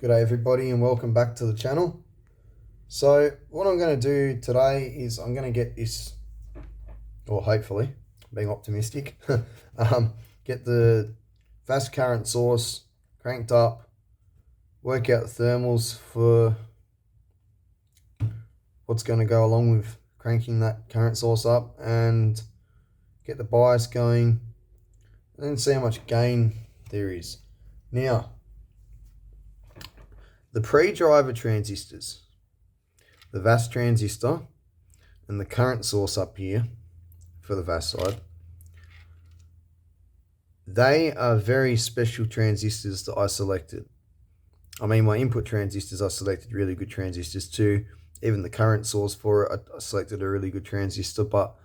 G'day everybody and welcome back to the channel. So what I'm going to do today is I'm going to get this, or hopefully, being optimistic, get the fast current source cranked up, work out the thermals for what's going to go along with cranking that current source up, and get the bias going, and then see how much gain there is. Now, the pre-driver transistors, the VAS transistor and the current source up here for the VAS side, they are very special transistors that I selected. I mean, my input transistors, I selected really good transistors too. Even the current source for it, I selected a really good transistor, but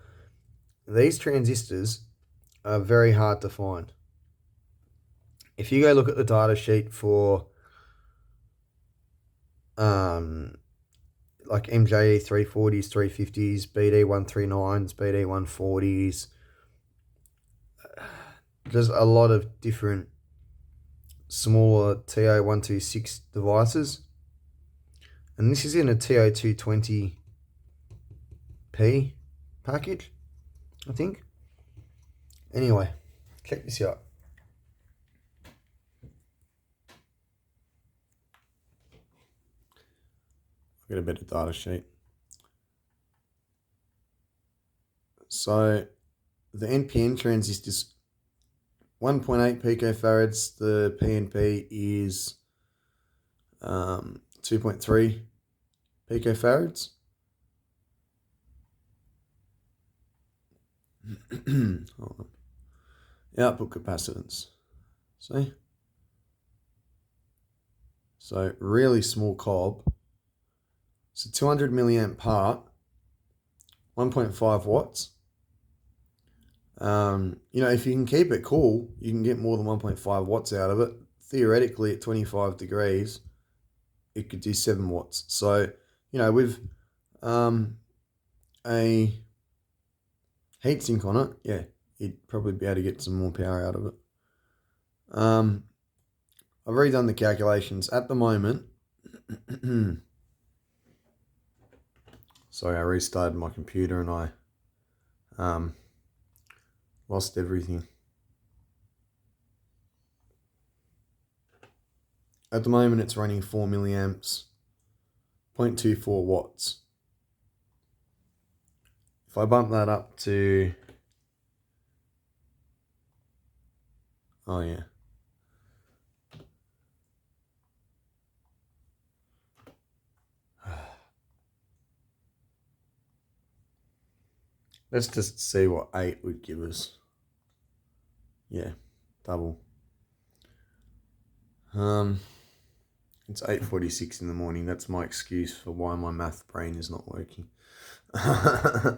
these transistors are very hard to find. If you go look at the data sheet for like MJE 340s, 350s, BD 139s, BD 140s, there's a lot of different smaller TO126 devices, and this is in a TO220p package, I think. Anyway, check this out. I'll get a better data sheet. So the NPN transistors, 1.8 picofarads. The PNP is 2.3 picofarads. Hold on. Output capacitance. See? So really small cob. So 200 milliamp part, 1.5 watts. You know, if you can keep it cool, you can get more than 1.5 watts out of it. Theoretically, at 25 degrees, it could do 7 watts. So, you know, with a heatsink on it, yeah, you'd probably be able to get some more power out of it. I've redone the calculations. At the moment, sorry, I restarted my computer and I lost everything. At the moment, it's running 4 milliamps, 0.24 watts. If I bump that up to, oh yeah, let's just see what 8 would give us. Yeah, double. It's 8:46 in the morning. That's my excuse for why my math brain is not working. I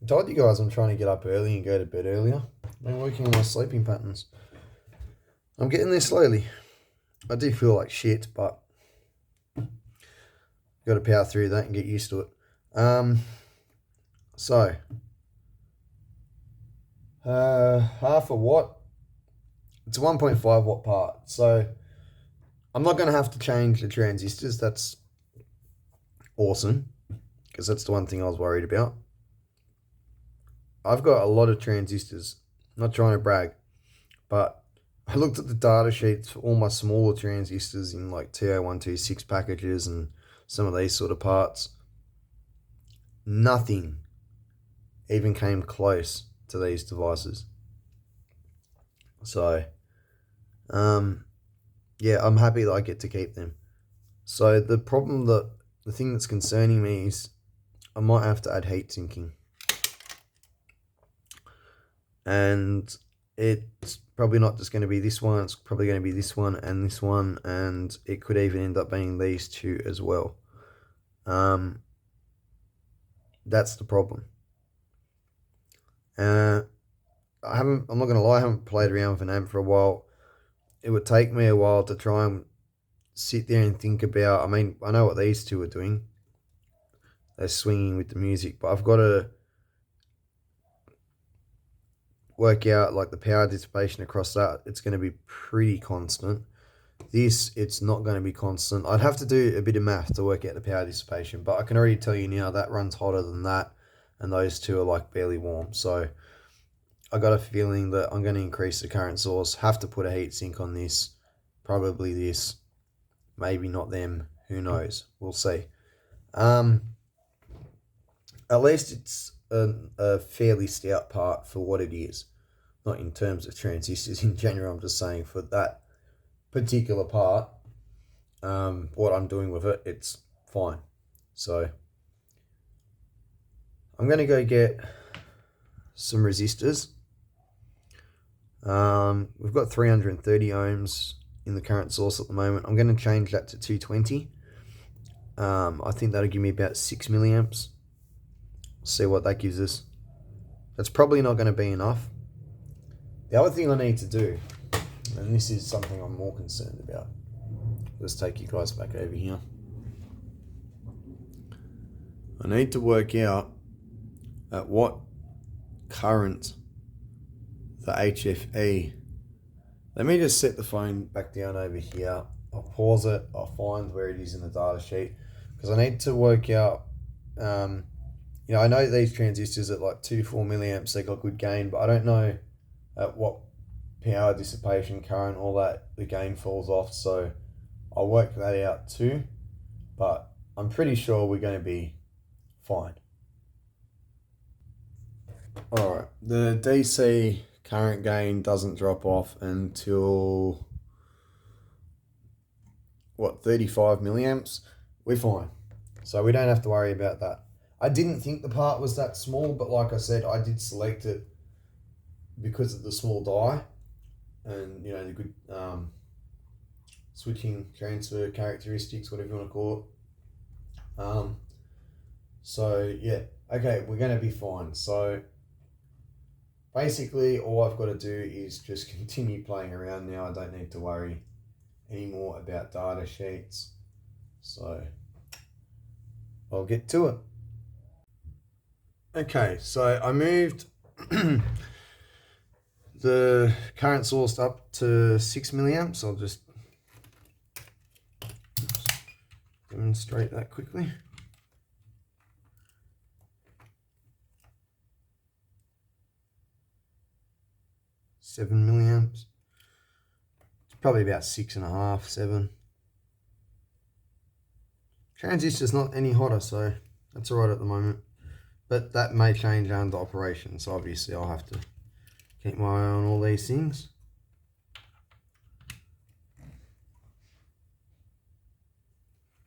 told you guys I'm trying to get up early and go to bed earlier. I've been working on my sleeping patterns. I'm getting there slowly. I do feel like shit, but got to power through that and get used to it. So half a watt. It's a 1.5 watt part. So I'm not going to have to change the transistors. That's awesome, because that's the one thing I was worried about. I've got a lot of transistors. I'm not trying to brag, but I looked at the data sheets for all my smaller transistors in like TO126 packages and some of these sort of parts. Nothing even came close to these devices. So, yeah, I'm happy that I get to keep them. So the thing that's concerning me is I might have to add heat sinking. And it's probably not just going to be this one, it's probably going to be this one, and it could even end up being these two as well. That's the problem. I'm not going to lie, I haven't played around with an amp for a while. It would take me a while to try and sit there and think about, I mean, I know what these two are doing. They're swinging with the music, but I've got to work out like the power dissipation across that. It's going to be pretty constant. This, it's not going to be constant. I'd have to do a bit of math to work out the power dissipation, but I can already tell you now that runs hotter than that, and those two are like barely warm. So I got a feeling that I'm going to increase the current source, have to put a heat sink on this, probably this, maybe not them, who knows, we'll see. At least it's a fairly stout part for what it is, not in terms of transistors in general. I'm just saying for that particular part, what I'm doing with it, it's fine. So I'm going to go get some resistors. We've got 330 ohms in the current source at the moment. I'm going to change that to 220. I think that'll give me about 6 milliamps. See what that gives us. That's probably not going to be enough. The other thing I need to do, and this is something I'm more concerned about, let's take you guys back over here. I need to work out at what current the HFE. Let me just set the phone back down over here. I'll pause it. I'll find where it is in the data sheet, because I need to work out. I know these transistors at like 2-4 milliamps, they got good gain, but I don't know at what power dissipation, current, all that, the gain falls off. So I'll work that out too, but I'm pretty sure we're going to be fine. All right, the DC current gain doesn't drop off until, 35 milliamps. We're fine. So we don't have to worry about that. I didn't think the part was that small, but like I said, I did select it because of the small die and, the good switching transfer characteristics, whatever you want to call it. So yeah, okay, we're going to be fine. So basically all I've got to do is just continue playing around now. I don't need to worry anymore about data sheets. So I'll get to it. Okay, so I moved the current source up to 6 milliamps. I'll just demonstrate that quickly. Seven milliamps. It's probably about 6.5, 7. Transistor's not any hotter, so that's all right at the moment. But that may change under operation, so obviously I'll have to keep my eye on all these things.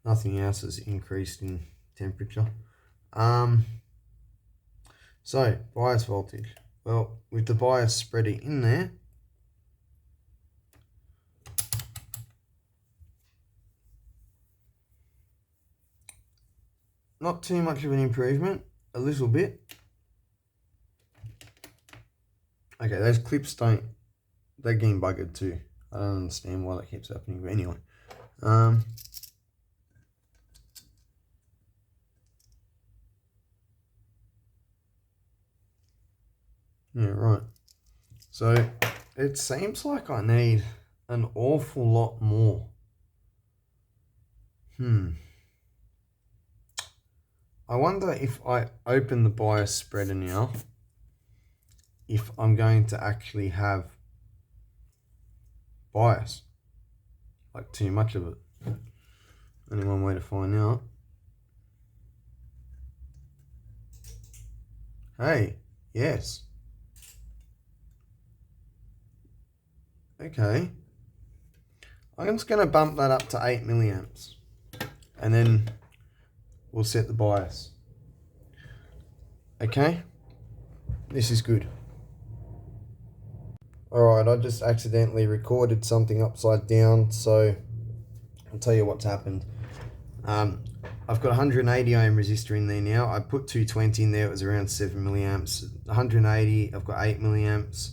Nothing else has increased in temperature. So, bias voltage. Well, with the bias spreader in there, not too much of an improvement, a little bit. Okay, those clips they're getting buggered too. I don't understand why that keeps happening, but anyway. Yeah, right. So it seems like I need an awful lot more. I wonder if I open the bias spreader now, if I'm going to actually have bias, like too much of it. Only one way to find out. Hey, yes. Okay. I'm just going to bump that up to 8 milliamps, and then we'll set the bias. Okay, this is good. Alright, I just accidentally recorded something upside down, so I'll tell you what's happened. I've got 180 ohm resistor in there now. I put 220 in there, it was around 7 milliamps. 180, I've got 8 milliamps.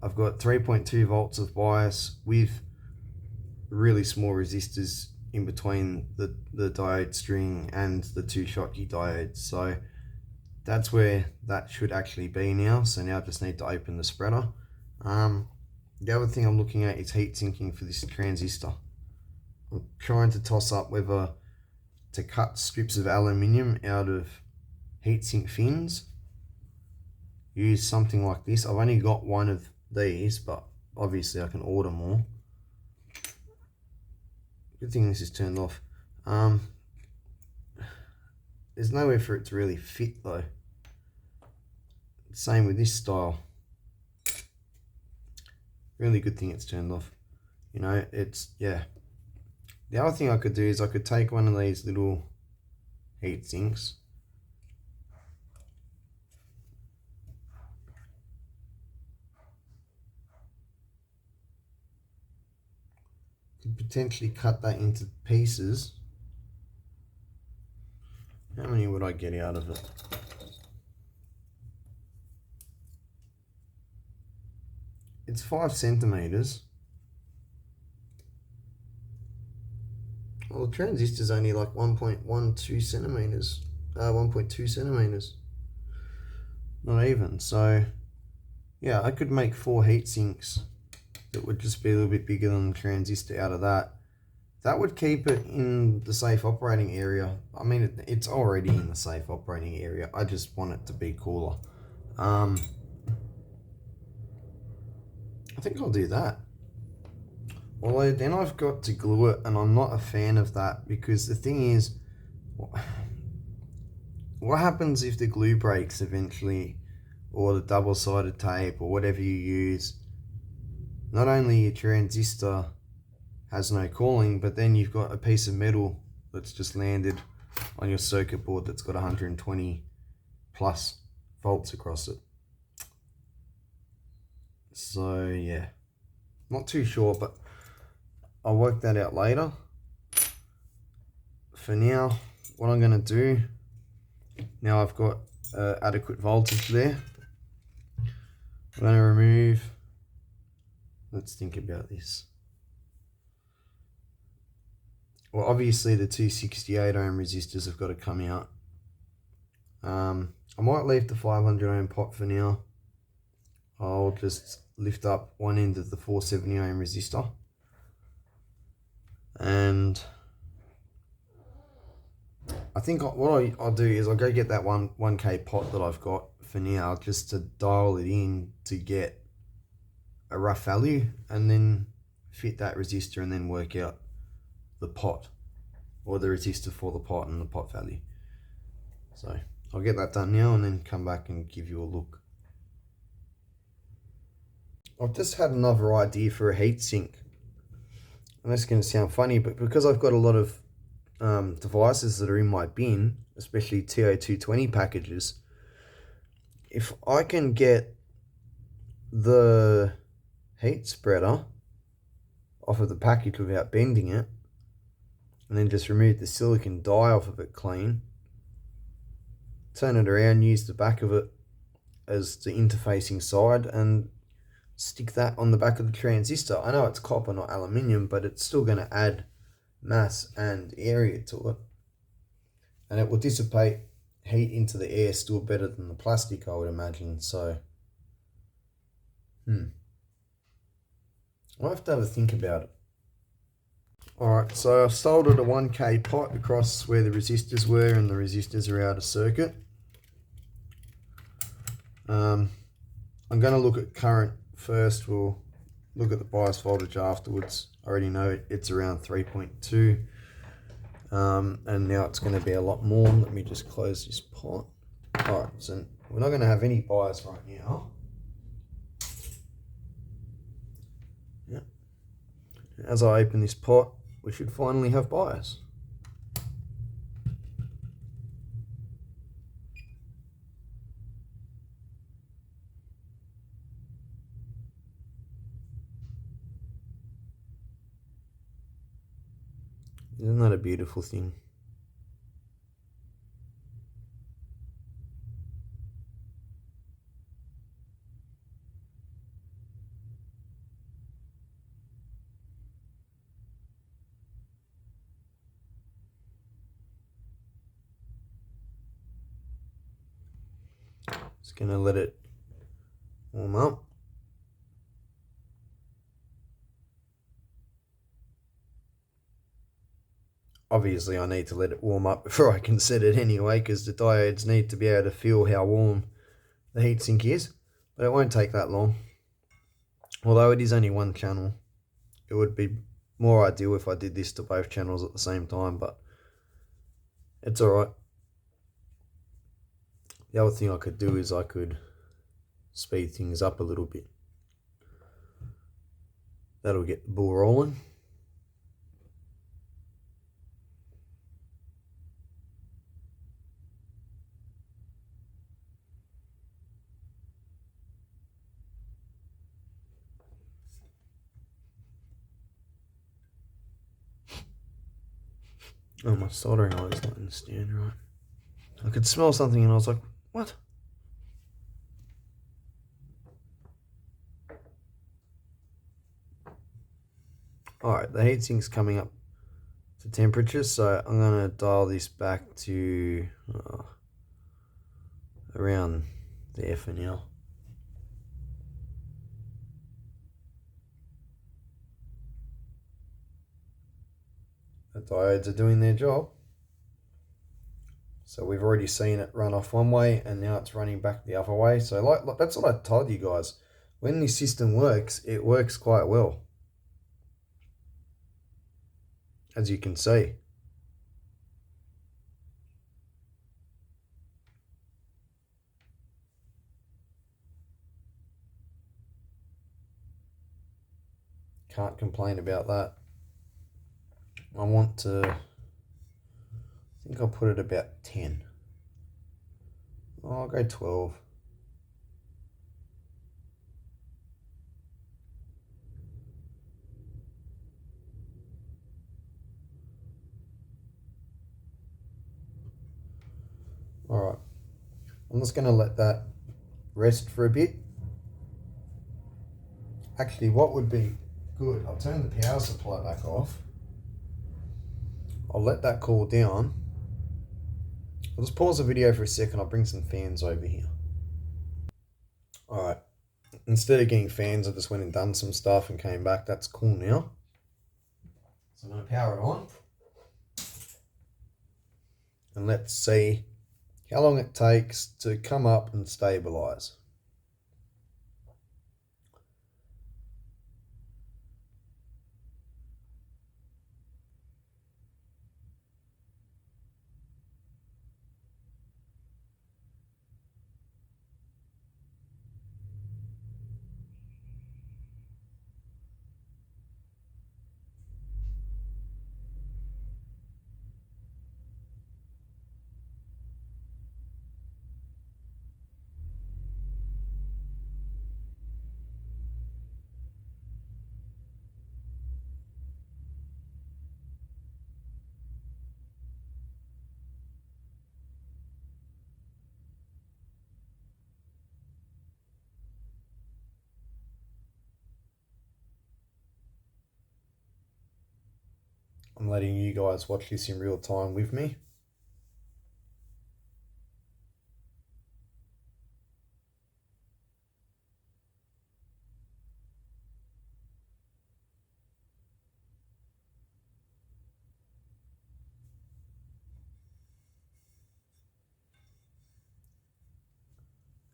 I've got 3.2 volts of bias with really small resistors in between the diode string and the two Schottky diodes. So that's where that should actually be now. So now I just need to open the spreader. The other thing I'm looking at is heat sinking for this transistor. I'm trying to toss up whether to cut strips of aluminium out of heatsink fins, use something like this. I've only got one of these, but obviously I can order more. Good thing this is turned off. There's nowhere for it to really fit though. Same with this style. Really good thing it's turned off. You know, it's, yeah. The other thing I could do is I could take one of these little heat sinks, could potentially cut that into pieces. How many would I get out of it? It's 5 centimeters. Well, the transistor's only like 1.12 centimeters. 1.2 centimeters. Not even. So, yeah, I could make 4 heat sinks that would just be a little bit bigger than the transistor out of that. That would keep it in the safe operating area. I mean, it's already in the safe operating area. I just want it to be cooler. I think I'll do that. Although then I've got to glue it, and I'm not a fan of that, because the thing is, what happens if the glue breaks eventually, or the double-sided tape, or whatever you use? Not only your transistor has no cooling, but then you've got a piece of metal that's just landed on your circuit board that's got 120 plus volts across it. So yeah, not too sure, but I'll work that out later. For now, what I'm going to do, now I've got adequate voltage there, I'm going to remove, let's think about this. Well, obviously the 268 ohm resistors have got to come out. I might leave the 500 ohm pot for now. I'll just lift up one end of the 470 ohm resistor. And I think what I'll do is I'll go get that 1K pot that I've got for now, just to dial it in to get a rough value, and then fit that resistor and then work out the pot, or the resistor for the pot and the pot value. So I'll get that done now and then come back and give you a look. I've just had another idea for a heatsink. And that's going to sound funny, but because I've got a lot of devices that are in my bin, especially TO220 packages, if I can get the heat spreader off of the package without bending it, and then just remove the silicon die off of it clean, turn it around, use the back of it as the interfacing side, and stick that on the back of the transistor. I know it's copper, not aluminium, but it's still going to add mass and area to it, and it will dissipate heat into the air still better than the plastic, I would imagine. So I'll have to have a think about it. Alright, so I've soldered a 1K pot across where the resistors were, and the resistors are out of circuit. I'm going to look at current first. We'll look at the bias voltage afterwards. I already know it's around 3.2, and now it's going to be a lot more. Let me just close this pot. Alright, so we're not going to have any bias right now. Yeah. As I open this pot, we should finally have bias. Isn't that a beautiful thing? Just gonna let it warm up. Obviously, I need to let it warm up before I can set it anyway, because the diodes need to be able to feel how warm the heatsink is. But it won't take that long. Although it is only one channel, it would be more ideal if I did this to both channels at the same time, but it's alright. The other thing I could do is I could speed things up a little bit. That'll get the ball rolling. Oh, my soldering iron's not in the stand right. I could smell something and I was like, what? Alright, the heatsink's coming up to temperature, so I'm going to dial this back to around there for now. The diodes are doing their job. So we've already seen it run off one way and now it's running back the other way. So like that's what I told you guys. When this system works, it works quite well. As you can see. Can't complain about that. I want to, I think I'll put it about 10. Oh, I'll go 12. Alright, I'm just going to let that rest for a bit. Actually, what would be good, I'll turn the power supply back off. I'll let that cool down. I'll just pause the video for a second. I'll bring some fans over here. Alright, instead of getting fans, I just went and done some stuff and came back. That's cool now. So I'm going to power it on. And let's see how long it takes to come up and stabilize. I'm letting you guys watch this in real time with me.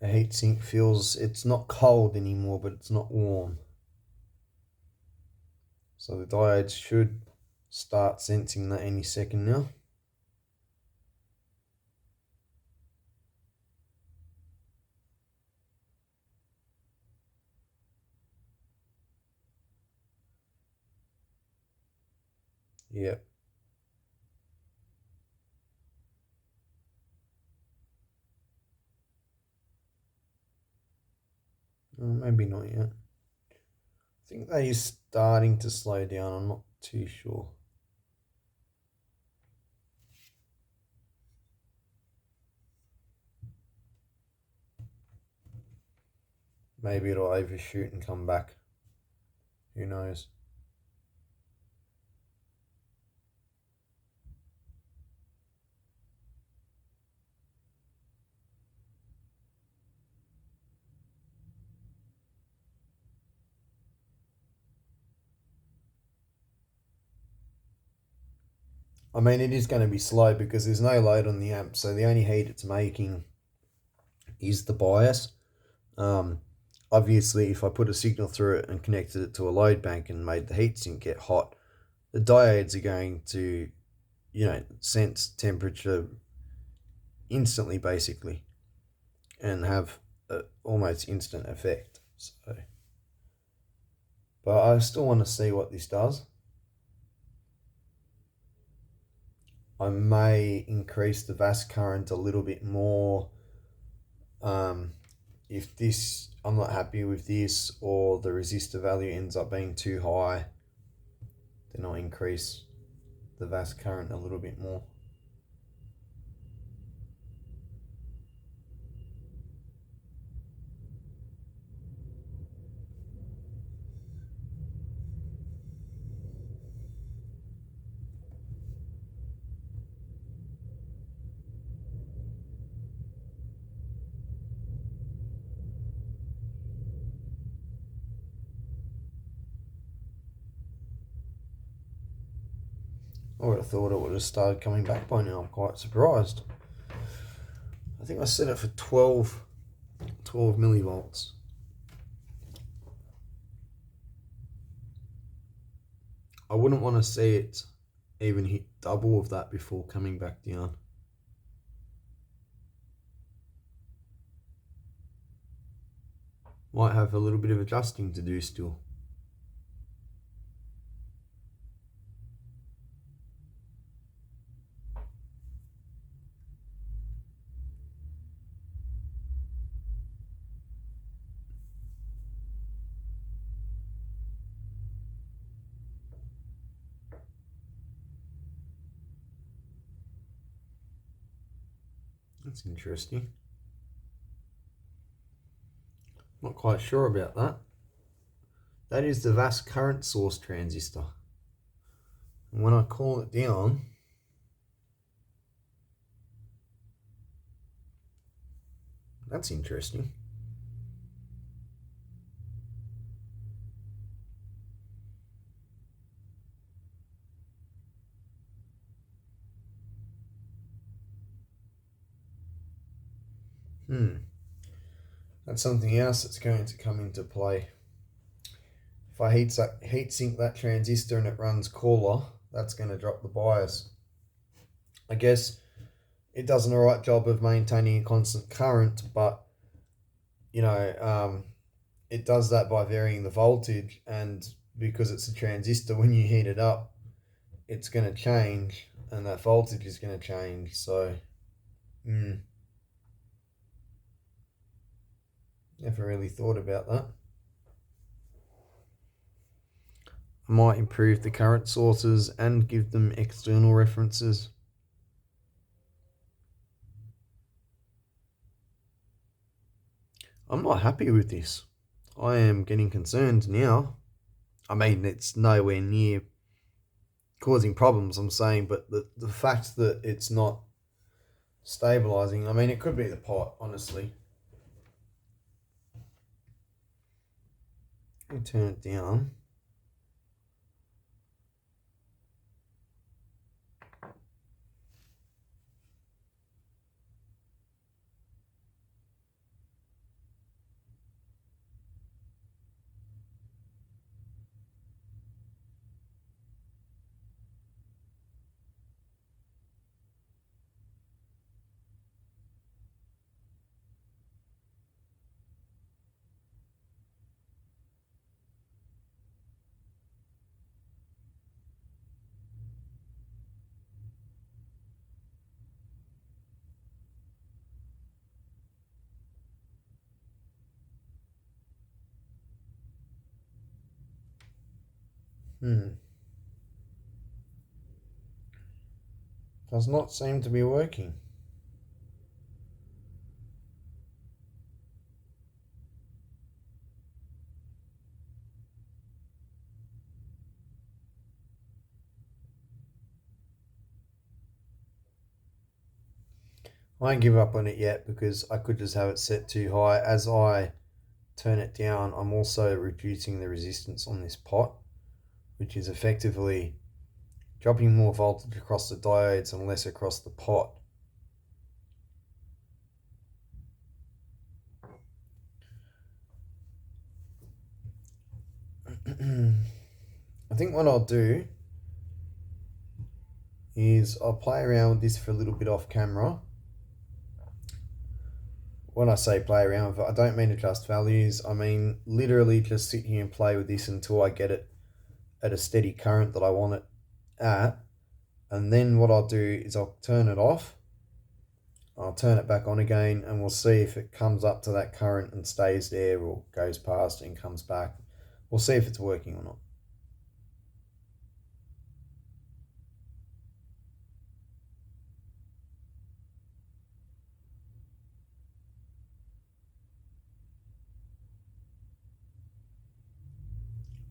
The heatsink feels, it's not cold anymore, but it's not warm. So the diodes should start sensing that any second now. Yep. Maybe not yet. I think that is starting to slow down. I'm not too sure. Maybe it'll overshoot and come back. Who knows? I mean, it is going to be slow because there's no load on the amp, so the only heat it's making is the bias. Um, Obviously, if I put a signal through it and connected it to a load bank and made the heatsink get hot, the diodes are going to, sense temperature instantly, basically, and have an almost instant effect. So, but I still want to see what this does. I may increase the VAS current a little bit more. If this, I'm not happy with this, or the resistor value ends up being too high, then I'll increase the VAS current a little bit more. I would have thought it would have started coming back by now. I'm quite surprised. I think I set it for 12 millivolts. I wouldn't want to see it even hit double of that before coming back down. Might have a little bit of adjusting to do still. That's interesting. Not quite sure about that. That is the VAS current source transistor. And when I call it down, that's interesting. That's something else that's going to come into play. If I heat sink that transistor and it runs cooler, that's going to drop the bias. I guess it does an alright job of maintaining a constant current, but it does that by varying the voltage, and because it's a transistor, when you heat it up, it's going to change, and that voltage is going to change. So, never really thought about that. I might improve the current sources and give them external references. I'm not happy with this. I am getting concerned now. I mean, it's nowhere near causing problems, I'm saying, but the fact that it's not stabilizing, I mean, it could be the pot, honestly. Let me turn it down. Does not seem to be working. I won't give up on it yet because I could just have it set too high. As I turn it down, I'm also reducing the resistance on this pot, which is effectively dropping more voltage across the diodes and less across the pot. I think what I'll do is I'll play around with this for a little bit off camera. When I say play around with it, I don't mean adjust values. I mean literally just sit here and play with this until I get it at a steady current that I want it at. And then what I'll do is I'll turn it off. I'll turn it back on again and we'll see if it comes up to that current and stays there or goes past and comes back. We'll see if it's working or not.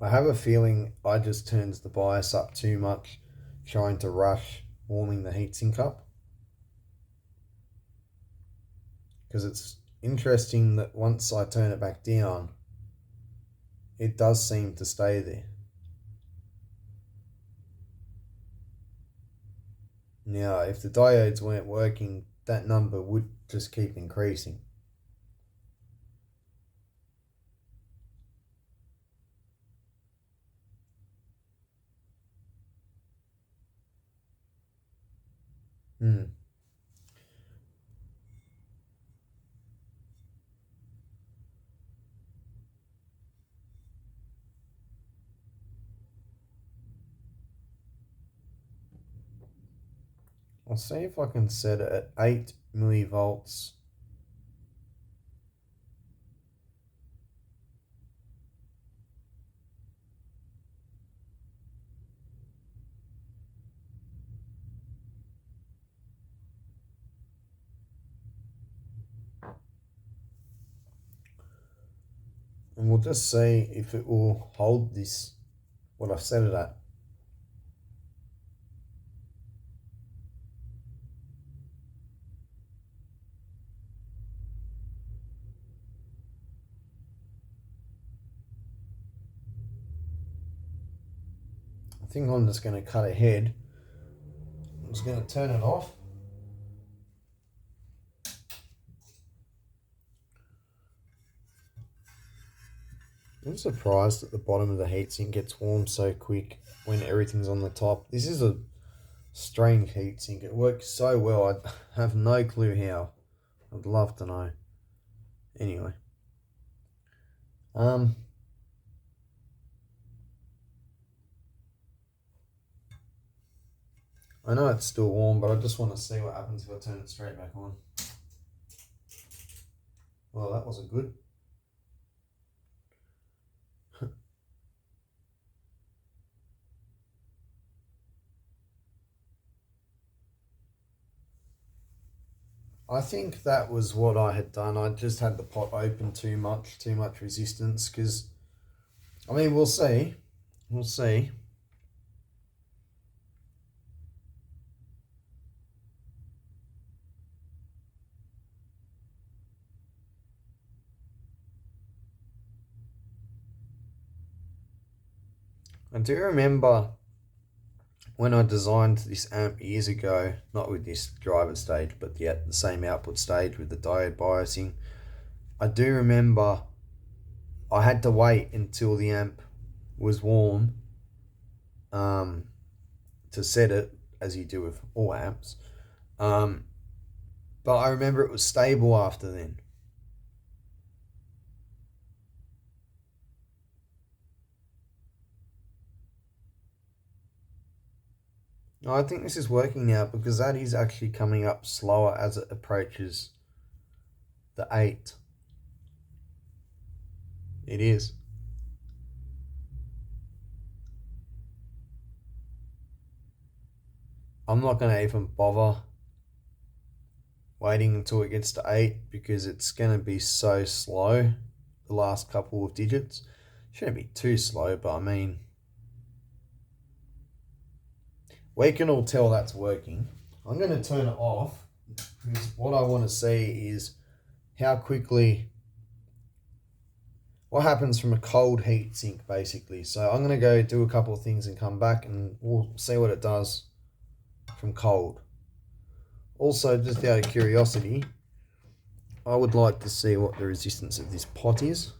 I have a feeling I just turns the bias up too much, trying to rush warming the heatsink up. Because it's interesting that once I turn it back down, it does seem to stay there. Now, if the diodes weren't working, that number would just keep increasing. I'll see if I can set it at 8 millivolts. And we'll just see if it will hold this, what I've set it at. I think I'm just going to cut ahead. I'm just going to turn it off. I'm surprised that the bottom of the heatsink gets warm so quick when everything's on the top. This is a strange heatsink. It works so well. I have no clue how. I'd love to know. Anyway. I know it's still warm, but I just want to see what happens if I turn it straight back on. Well, that wasn't good. I think that was what I had done. I just had the pot open too much resistance, because, I mean, we'll see. We'll see. I do remember when I designed this amp years ago, not with this driver stage, but the same output stage with the diode biasing, I do remember I had to wait until the amp was warm to set it, as you do with all amps. But I remember it was stable after then. I think this is working now, because that is actually coming up slower as it approaches the 8. It is. I'm not going to even bother waiting until it gets to 8, because it's going to be so slow the last couple of digits. Shouldn't be too slow, but I mean, we can all tell that's working. I'm going to turn it off, because what I want to see is how quickly what happens from a cold heat sink basically. So I'm going to go do a couple of things and come back and we'll see what it does from cold. Also, just out of curiosity, I would like to see what the resistance of this pot is.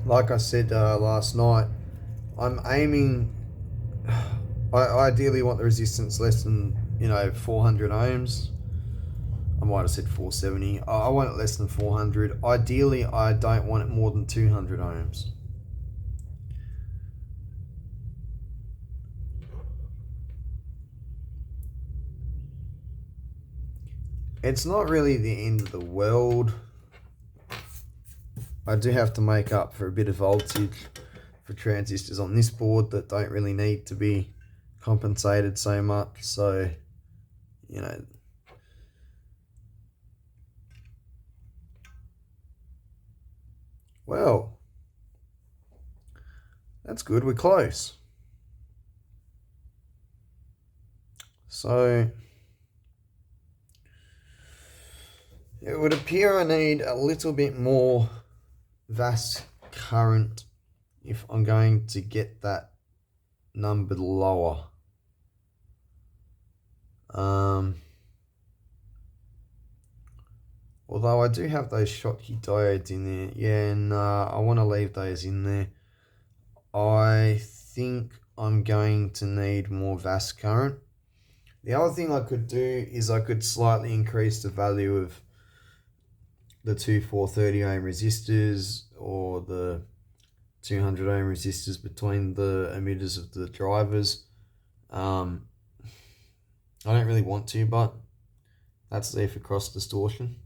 Like I said last night, I'm aiming, I ideally want the resistance less than, 400 ohms. I might have said 470. I want it less than 400. Ideally, I don't want it more than 200 ohms. It's not really the end of the world. I do have to make up for a bit of voltage for transistors on this board that don't really need to be compensated so much. So, well, that's good. We're close. So, it would appear I need a little bit more VAS current if I'm going to get that number lower. Although I do have those Schottky diodes in there. Yeah, nah, I want to leave those in there. I think I'm going to need more VAS current. The other thing I could do is I could slightly increase the value of the two 430 ohm resistors or the 200 ohm resistors between the emitters of the drivers. I don't really want to, but that's there for cross distortion.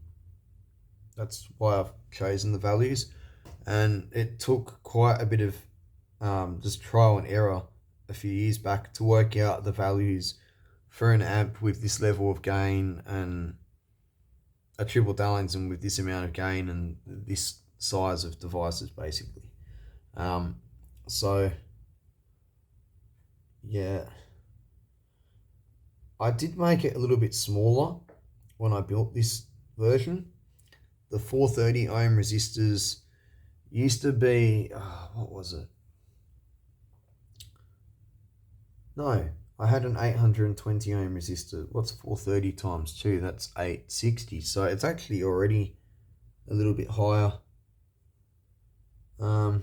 That's why I've chosen the values, and it took quite a bit of just trial and error a few years back to work out the values for an amp with this level of gain and a triple Darlington with this amount of gain and this size of devices basically. So yeah, I did make it a little bit smaller when I built this version. The 430 ohm resistors used to be, what was it? No, I had an 820 ohm resistor. What's 430 times 2? That's 860. So it's actually already a little bit higher. I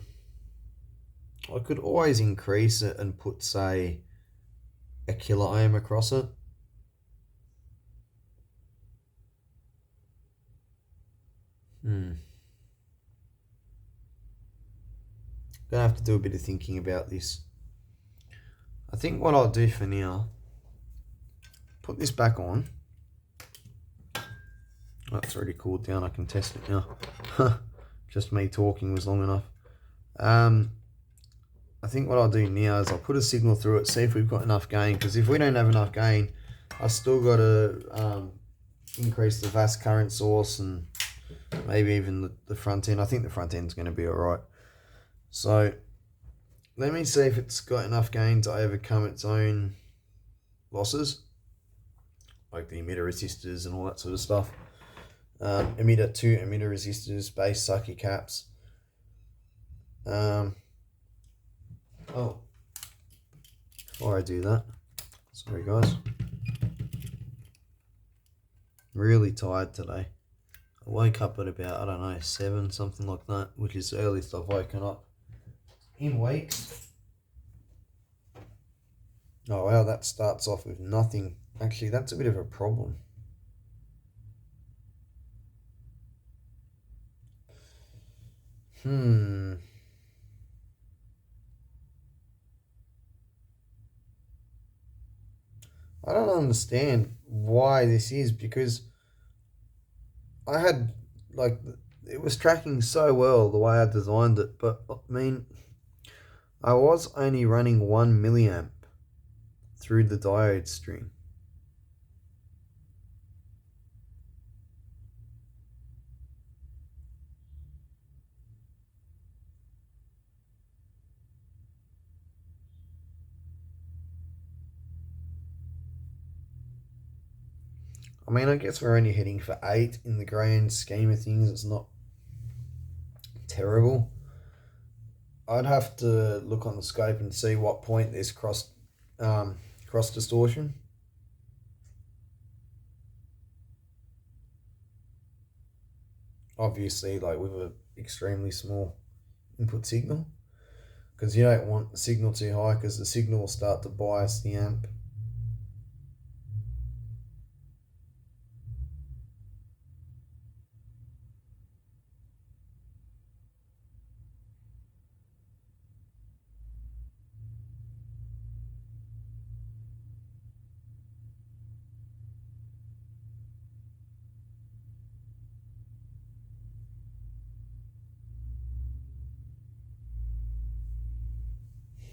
could always increase it and put, say, a kilo ohm across it. Gonna have to do a bit of thinking about this. I think what I'll do for now, put this back on. Oh, it's already cooled down. I can test it now. Just me talking was long enough. I think what I'll do now is I'll put a signal through it, see if we've got enough gain, because if we don't have enough gain, I've still got to increase the VAS current source and maybe even the front end. I think the front end's going to be alright. So let me see if it's got enough gain to overcome its own losses, like the emitter resistors and all that sort of stuff. Emitter 2 emitter resistors, base sucky caps. Oh, before I do that, sorry guys, really tired today. I woke up at about, I don't know, 7, something like that, which is the earliest I've woken up in weeks. Oh wow, that starts off with nothing. Actually, that's a bit of a problem. I don't understand why this is, because I had, like, it was tracking so well the way I designed it, but I mean, I was only running 1 milliamp through the diode string. I mean, I guess we're only heading for 8 in the grand scheme of things. It's not terrible. I'd have to look on the scope and see what point there's cross distortion. Obviously, like with an extremely small input signal, because you don't want the signal too high, because the signal will start to bias the amp.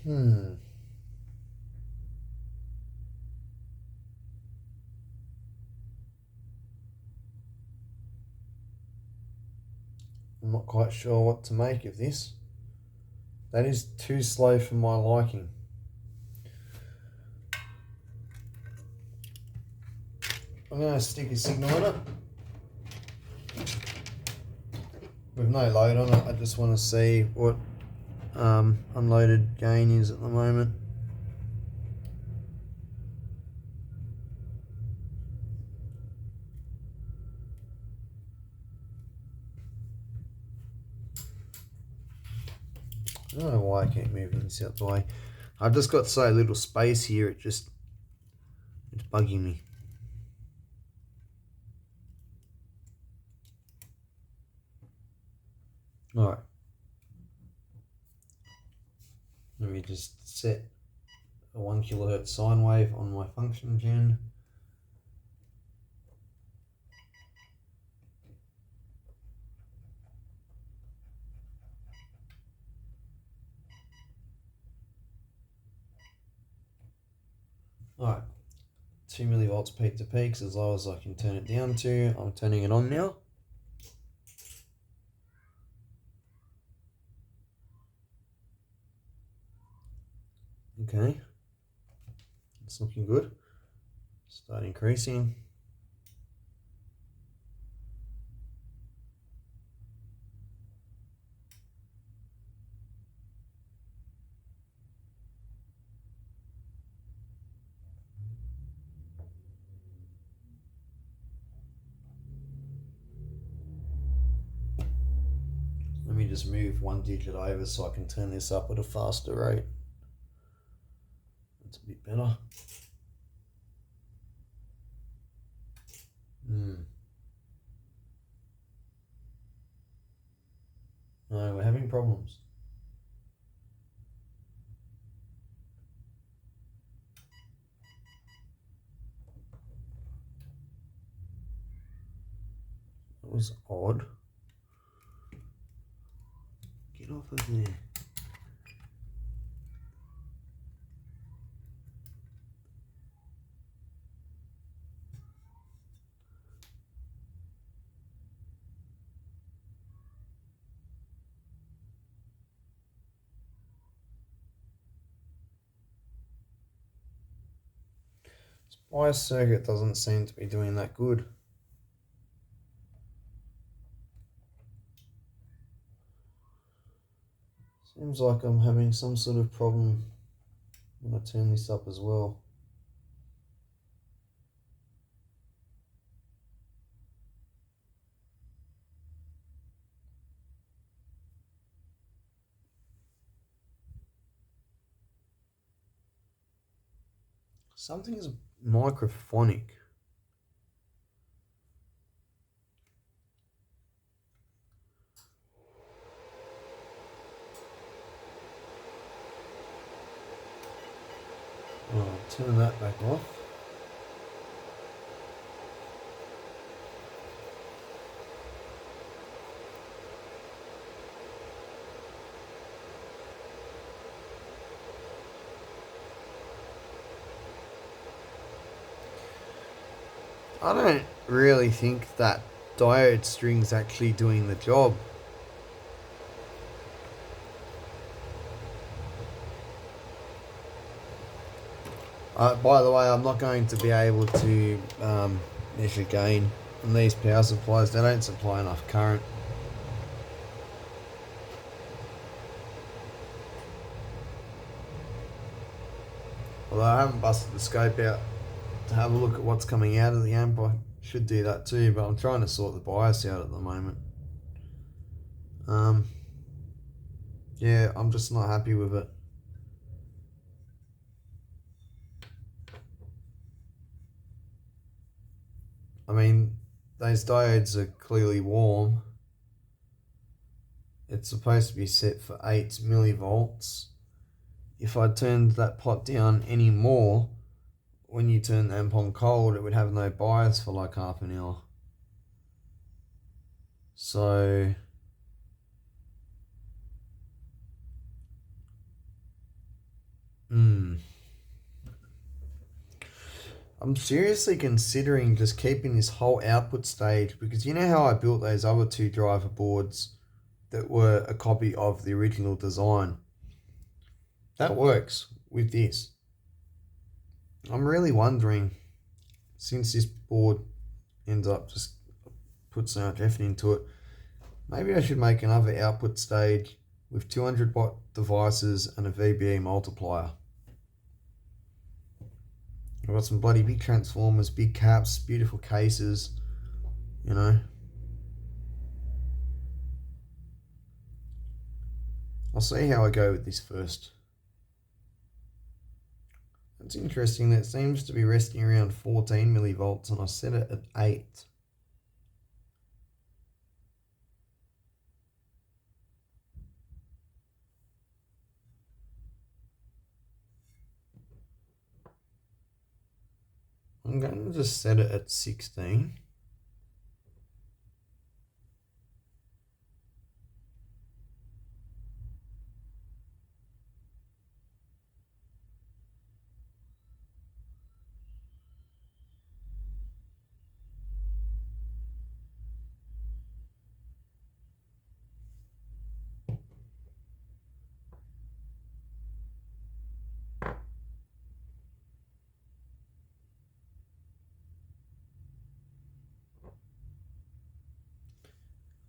I'm not quite sure what to make of this. That is too slow for my liking. I'm going to stick a signal in it. With no load on it, I just want to see what unloaded gain is at the moment. I don't know why I keep moving this out the way. I've just got so little space here, it's bugging me. Alright. Let me just set a 1 kilohertz sine wave on my function gen. Alright, 2 millivolts peak to peaks, as low as I can turn it down to. I'm turning it on now. Okay, it's looking good. Start increasing. Let me just move 1 digit over so I can turn this up at a faster rate. That's a bit better. No, we're having problems. That was odd. Get off of there. This bias circuit doesn't seem to be doing that good. Seems like I'm having some sort of problem when I turn this up as well. Something's microphonic. Oh, turn that back off. I don't really think that diode string's actually doing the job. By the way, I'm not going to be able to If again, and these power supplies, they don't supply enough current. Although I haven't busted the scope out to have a look at what's coming out of the amp. I should do that too, but I'm trying to sort the bias out at the moment. Yeah, I'm just not happy with it. I mean, those diodes are clearly warm. It's supposed to be set for 8 millivolts. If I turned that pot down any more, when you turn the amp on cold, it would have no bias for like half an hour. So I'm seriously considering just keeping this whole output stage, because you know how I built those other two driver boards that were a copy of the original design? That works with this. I'm really wondering, since this board ends up just put so much effort into it, maybe I should make another output stage with 200 watt devices and a VBE multiplier. I've got some bloody big transformers, big caps, beautiful cases, you know. I'll see how I go with this first. It's interesting that it seems to be resting around 14 millivolts and I set it at 8. I'm going to just set it at 16.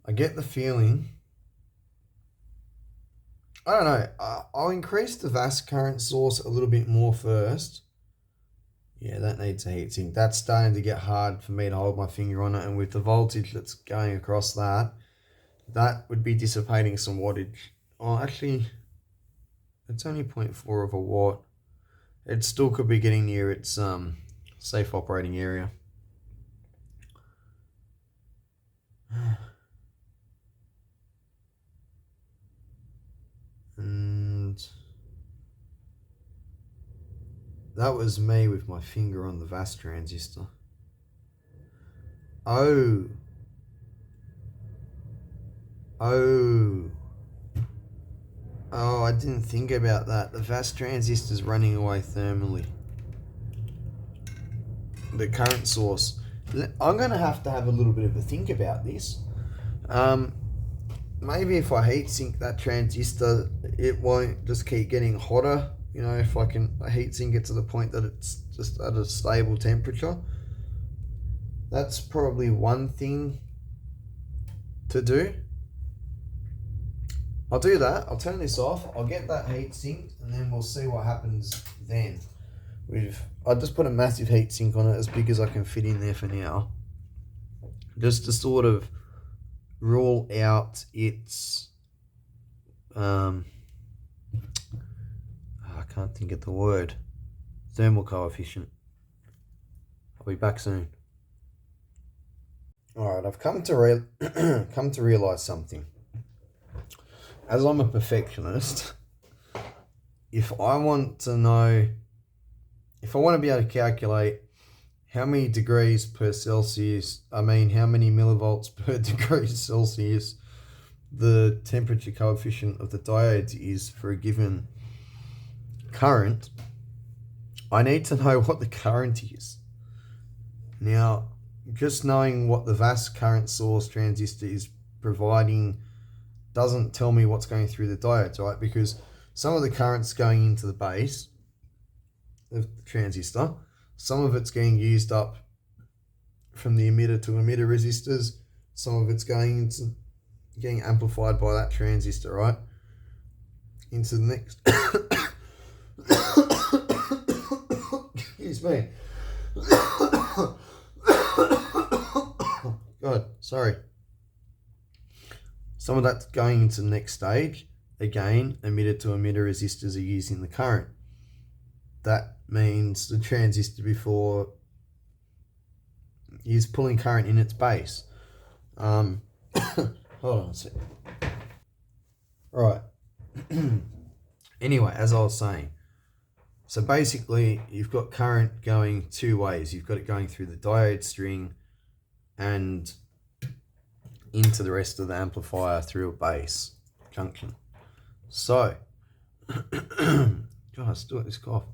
I get the feeling, I don't know, I'll increase the VAS current source a little bit more first. Yeah, that needs a heatsink. That's starting to get hard for me to hold my finger on it, and with the voltage that's going across that, that would be dissipating some wattage. Oh, actually, it's only 0.4 of a watt. It still could be getting near its safe operating area. And that was me with my finger on the VAS transistor. Oh, I didn't think about that. The VAS transistor is running away thermally. The current source. I'm going to have a little bit of a think about this. Maybe if I heatsink that transistor, it won't just keep getting hotter. You know, if I can heatsink it to the point that it's just at a stable temperature. That's probably one thing to do. I'll do that. I'll turn this off. I'll get that heat sinked, and then we'll see what happens then. I'll just put a massive heat sink on it, as big as I can fit in there for now, just to sort of rule out its I can't think of the word, thermal coefficient. I'll be back soon. All right, I've come to realize something. As I'm a perfectionist, if I want to be able to calculate how many degrees per Celsius, how many millivolts per degree Celsius the temperature coefficient of the diodes is for a given current, I need to know what the current is. Now, just knowing what the VAS current source transistor is providing doesn't tell me what's going through the diodes, right? Because some of the current's going into the base of the transistor, some of it's getting used up from the emitter to emitter resistors. Some of it's getting amplified by that transistor, right? Into the next. Excuse me. God, sorry. Some of that's going into the next stage. Again, emitter to emitter resistors are using the current. That means the transistor before is pulling current in its base. Hold on a sec. Right. Anyway, as I was saying, so basically you've got current going two ways. You've got it going through the diode string and into the rest of the amplifier through a base junction. So, God, I still got this cough.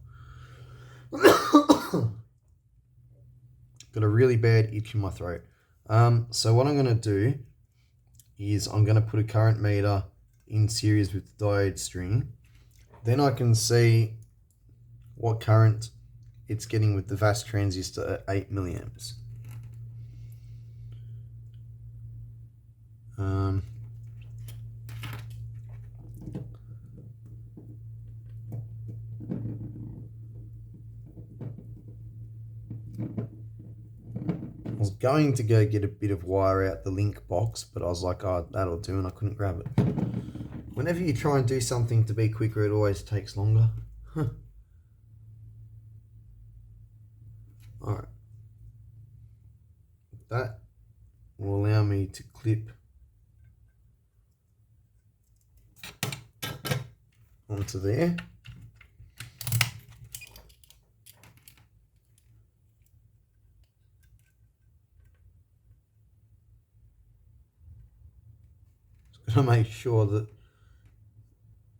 Got a really bad itch in my throat. So what I'm going to do is I'm going to put a current meter in series with the diode string. Then I can see what current it's getting with the VAS transistor at 8 milliamps. I was going to go get a bit of wire out the link box, but I was like, oh, that'll do, and I couldn't grab it. Whenever you try and do something to be quicker, it always takes longer. Alright. That will allow me to clip onto there. Just gonna make sure that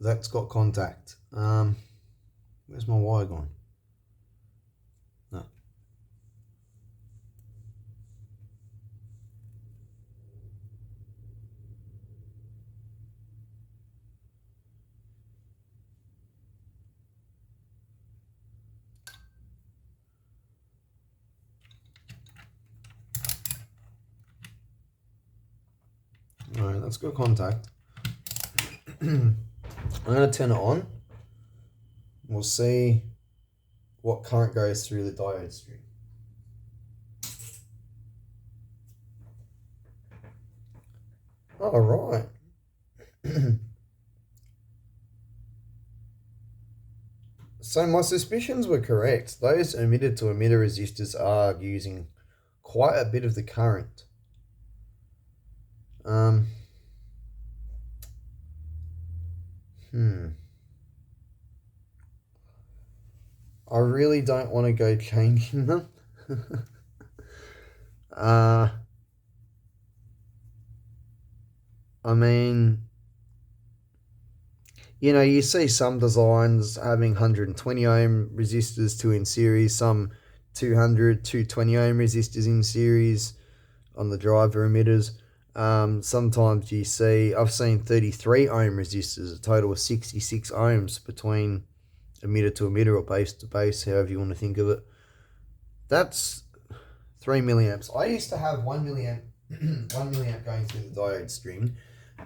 that's got contact. Where's my wire gone? No. Alright, that's got contact. I'm going to turn it on. We'll see what current goes through the diode string. All right. So my suspicions were correct. Those emitter to emitter resistors are using quite a bit of the current. I really don't want to go changing them. I mean, you know, you see some designs having 120 ohm resistors to in series, some 200, 220 ohm resistors in series on the driver emitters. Sometimes you see, I've seen 33 ohm resistors, a total of 66 ohms between emitter to emitter or base to base, however you want to think of it. That's 3 milliamps. I used to have 1 milliamp, 1 milliamp going through the diode string,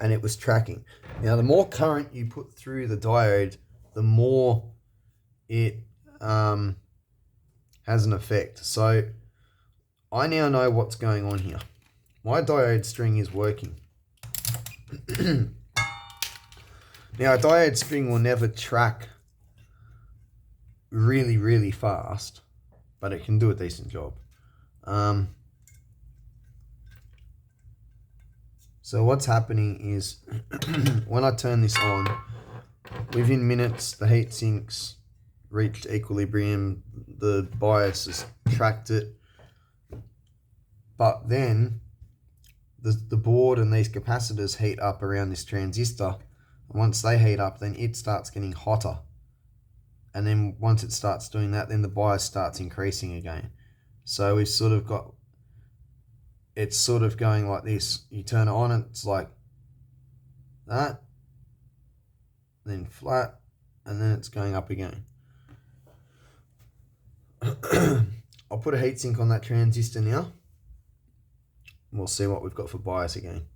and it was tracking. Now, the more current you put through the diode, the more it has an effect. So I now know what's going on here. My diode string is working. Now, a diode string will never track really, really fast, but it can do a decent job. So what's happening is when I turn this on, within minutes the heat sinks reached equilibrium, the bias has tracked it, but then the board and these capacitors heat up around this transistor. Once they heat up, then it starts getting hotter, and then once it starts doing that, then the bias starts increasing again. So we've sort of got, it's sort of going like this. You turn it on and it's like that, then flat, and then it's going up again. I'll put a heatsink on that transistor now. we'll see what we've got for bias again.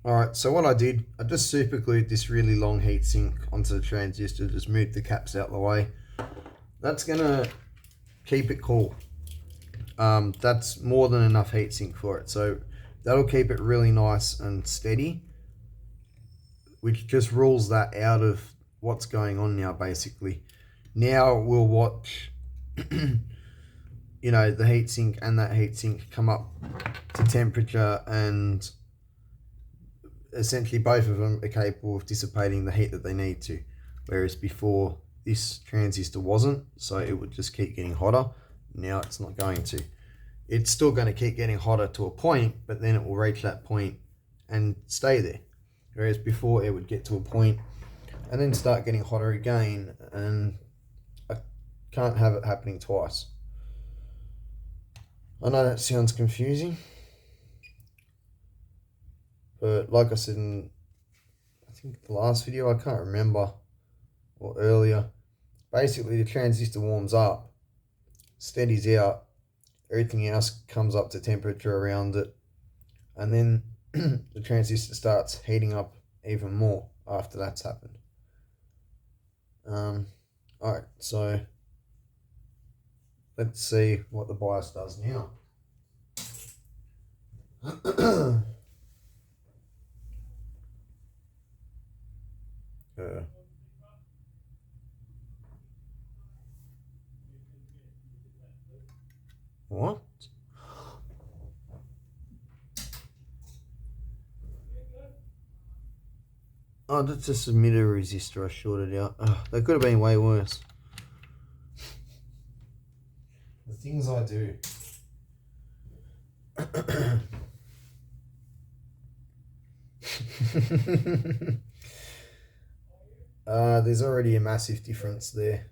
Alright, so what I did, I just super glued this really long heatsink onto the transistor, just moved the caps out of the way. That's going to keep it cool. That's more than enough heatsink for it, so that'll keep it really nice and steady, which just rules that out of what's going on now, basically. Now we'll watch, you know, the heatsink and that heatsink come up to temperature, and essentially both of them are capable of dissipating the heat that they need to, whereas before this transistor wasn't, so it would just keep getting hotter. Now it's not going to. It's still going to keep getting hotter to a point, but then it will reach that point and stay there, whereas before it would get to a point and then start getting hotter again, and I can't have it happening twice. I know that sounds confusing, but like I said in, I think the last video, I can't remember, or earlier, basically the transistor warms up, steadies out, everything else comes up to temperature around it, and then the transistor starts heating up even more after that's happened. Alright, so let's see what the bias does now. What? Oh, that's just a emitter resistor I shorted out. Oh, that could have been way worse. The things I do. There's already a massive difference there.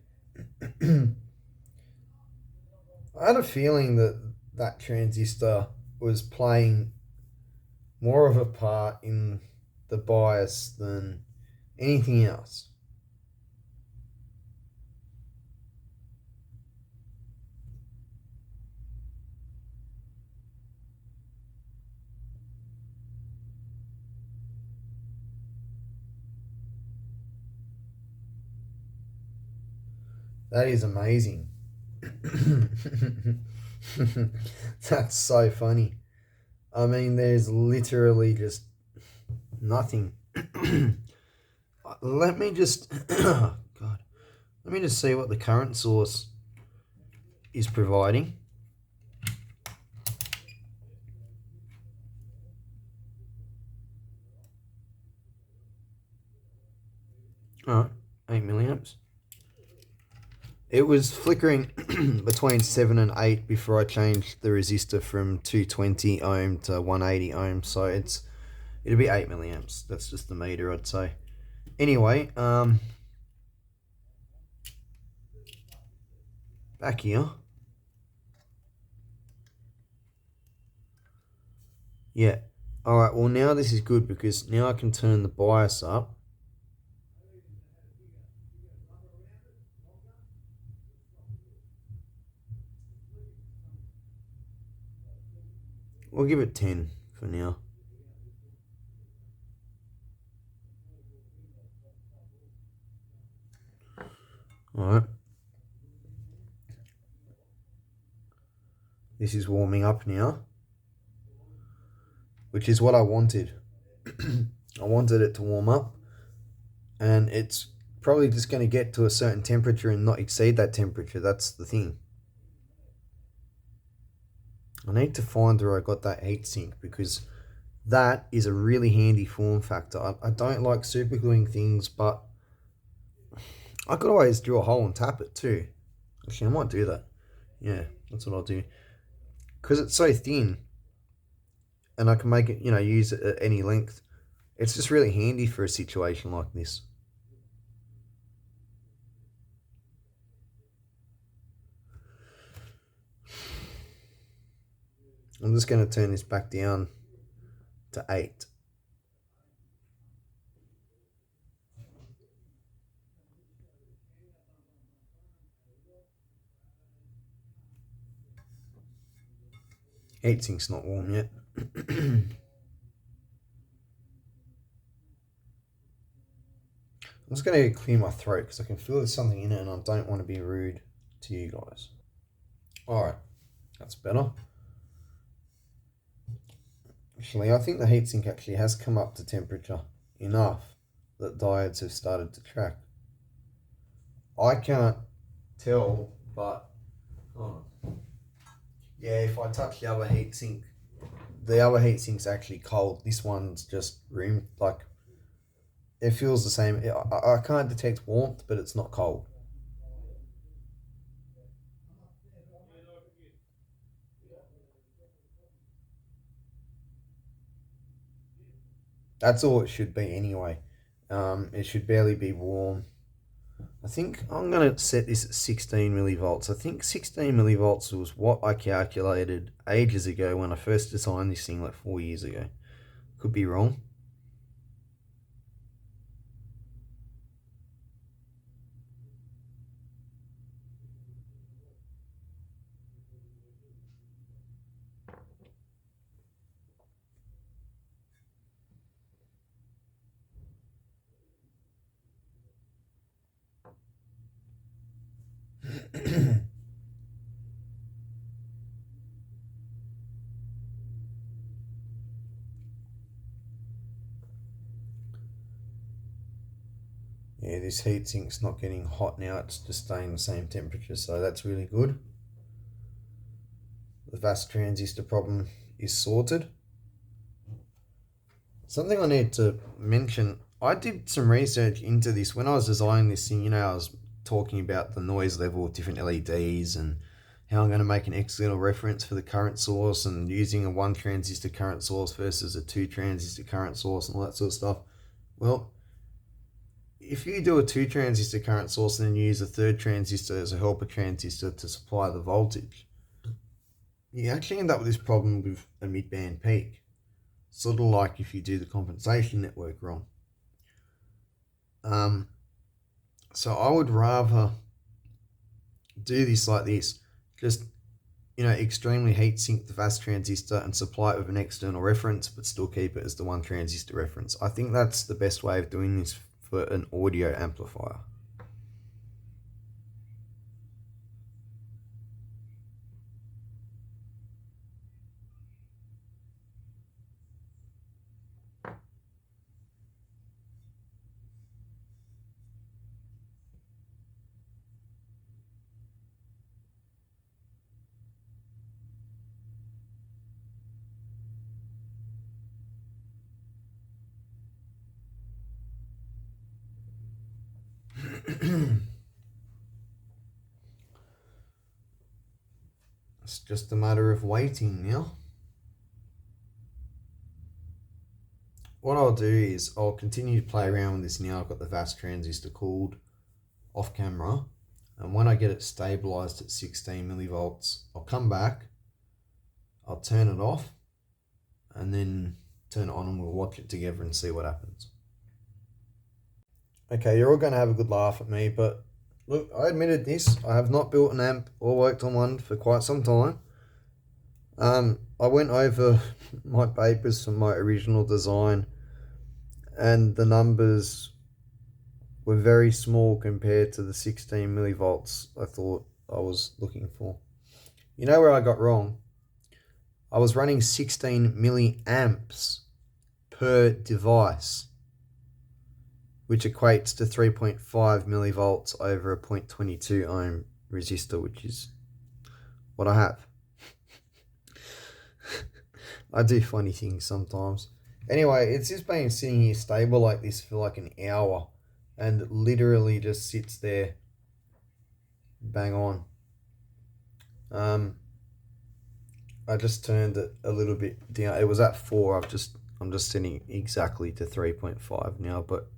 I had a feeling that that transistor was playing more of a part in the bias than anything else. That is amazing. That's so funny. I mean, there's literally just nothing. Let me just, oh God, let me just see what the current source is providing. Alright, 8 milliamps. It was flickering between 7 and 8 before I changed the resistor from 220 ohm to 180 ohm, so it'll be 8 milliamps. That's just the meter, I'd say. Anyway, back here. Yeah. Alright, well now this is good because now I can turn the bias up. We'll give it 10 for now. Alright. This is warming up now, which is what I wanted. I wanted it to warm up, and it's probably just going to get to a certain temperature and not exceed that temperature. That's the thing. I need to find where I got that heatsink, because that is a really handy form factor. I don't like super gluing things, but I could always drill a hole and tap it too. Actually, I might do that. Yeah, that's what I'll do. Because it's so thin, and I can make it, you know, use it at any length. It's just really handy for a situation like this. I'm just going to turn this back down to 8. Heatsink's not warm yet. I'm just going to clear my throat because I can feel there's something in it and I don't want to be rude to you guys. Alright, that's better. Actually, I think the heatsink actually has come up to temperature enough that diodes have started to track. I can't tell, but yeah, if I touch the other heatsink's actually cold. This one's just room, like, it feels the same. I can't detect warmth, but it's not cold. That's all it should be anyway. It should barely be warm. I think I'm going to set this at 16 millivolts. I think 16 millivolts was what I calculated ages ago when I first designed this thing, like 4 years ago. Could be wrong. Yeah, this heatsink's not getting hot now, it's just staying the same temperature, so that's really good. The VAS transistor problem is sorted. Something I need to mention, I did some research into this when I was designing this thing. I was talking about the noise level of different LEDs and how I'm going to make an external reference for the current source and using a 1 transistor current source versus a 2 transistor current source and all that sort of stuff. Well, if you do a 2 transistor current source and then use a 3rd transistor as a helper transistor to supply the voltage, you actually end up with this problem with a mid-band peak. Sort of like if you do the compensation network wrong. So I would rather do this like this. Just, extremely heat sink the VAS transistor and supply it with an external reference, but still keep it as the 1 transistor reference. I think that's the best way of doing this for an audio amplifier. It's just a matter of waiting now. What I'll do is I'll continue to play around with this now. I've got the VAS transistor cooled off camera, and when I get it stabilized at 16 millivolts, I'll come back, I'll turn it off, and then turn it on and we'll watch it together and see what happens. Okay, you're all going to have a good laugh at me, but look, I admitted this. I have not built an amp or worked on one for quite some time. I went over my papers from my original design, and the numbers were very small compared to the 16 millivolts I thought I was looking for. You know where I got wrong? I was running 16 milliamps per device, which equates to 3.5 millivolts over a 0.22 ohm resistor, which is what I have. I do funny things sometimes. Anyway, it's just been sitting here stable like this for like an hour and literally just sits there bang on. I just turned it a little bit down. It was at 4. I'm just setting exactly to 3.5 now, but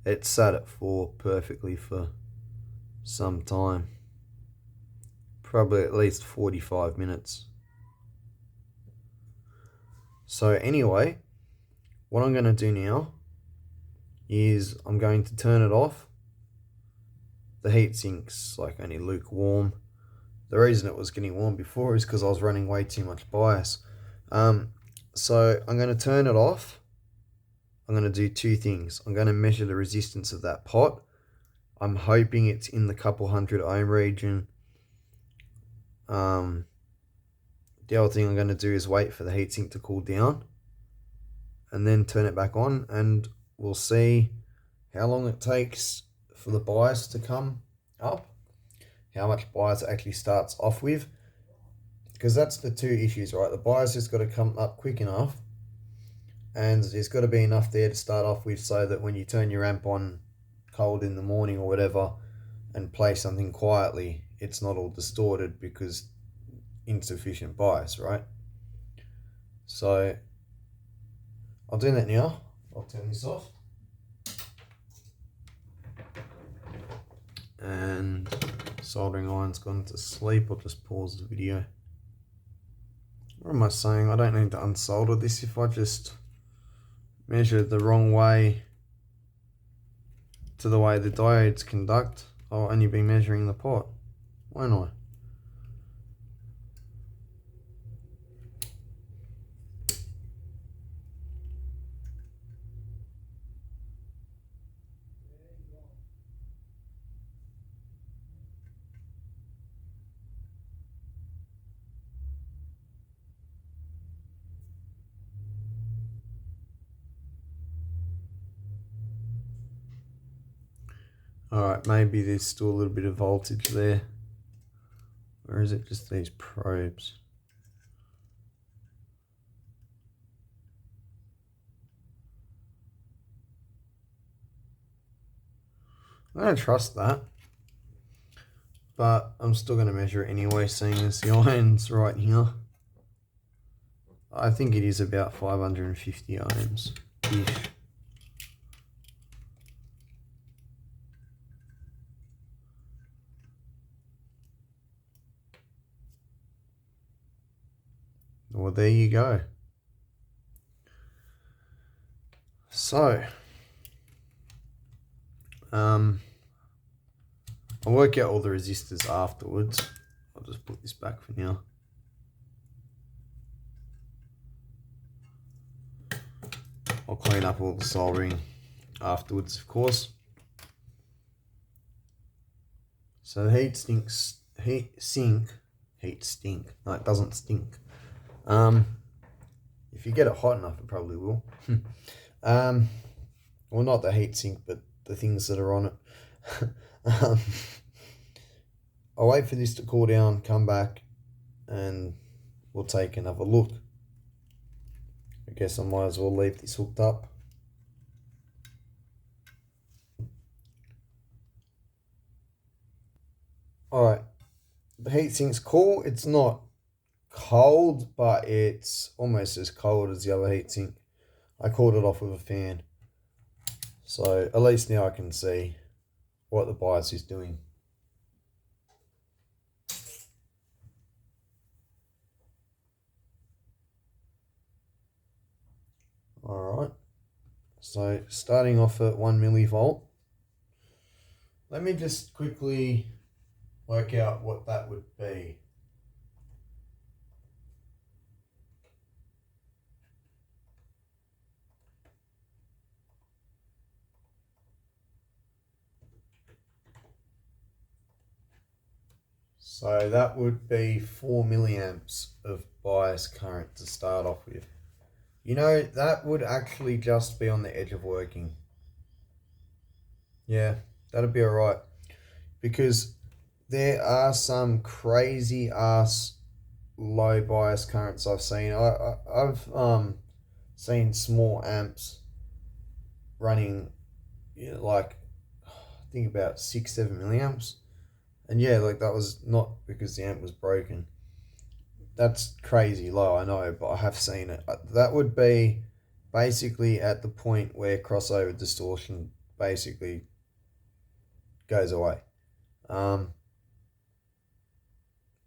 it sat at 4 perfectly for some time. Probably at least 45 minutes. So anyway, what I'm going to do now is I'm going to turn it off. The heatsink's like only lukewarm. The reason it was getting warm before is because I was running way too much bias. So I'm going to turn it off. I'm going to do two things. I'm going to measure the resistance of that pot. I'm hoping it's in the couple hundred ohm region. The other thing I'm going to do is wait for the heatsink to cool down and then turn it back on, and we'll see how long it takes for the bias to come up, how much bias it actually starts off with, because that's the two issues, right? The bias has got to come up quick enough, and there's got to be enough there to start off with so that when you turn your amp on cold in the morning or whatever and play something quietly, it's not all distorted because insufficient bias, right? So I'll do that now. I'll turn this off. And soldering iron's gone to sleep. I'll just pause the video. What am I saying? I don't need to unsolder this. If I just measure the wrong way to the way the diodes conduct, I'll only be measuring the pot, won't I? Alright, maybe there's still a little bit of voltage there. Or is it just these probes? I don't trust that. But I'm still going to measure it anyway, seeing as the iron's right here. I think it is about 550 ohms-ish. Well, there you go. So, I'll work out all the resistors afterwards. I'll just put this back for now. I'll clean up all the soldering afterwards, of course. So the heat stink. No, it doesn't stink. If you get it hot enough, it probably will. Well, not the heat sink, but the things that are on it. I'll wait for this to cool down, come back, and we'll take another look. I guess I might as well leave this hooked up. Alright, the heatsink's cool. It's not cold, but it's almost as cold as the other heatsink. I cooled it off with a fan. So at least now I can see what the bias is doing. Alright, so starting off at 1 millivolt. Let me just quickly work out what that would be. So that would be 4 milliamps of bias current to start off with. You know, that would actually just be on the edge of working. Yeah, that'd be alright. Because there are some crazy ass low bias currents I've seen. I've seen small amps running, you know, like, I think about 6-7 milliamps. And yeah, like that was not because the amp was broken. That's crazy low, I know, but I have seen it. That would be basically at the point where crossover distortion basically goes away.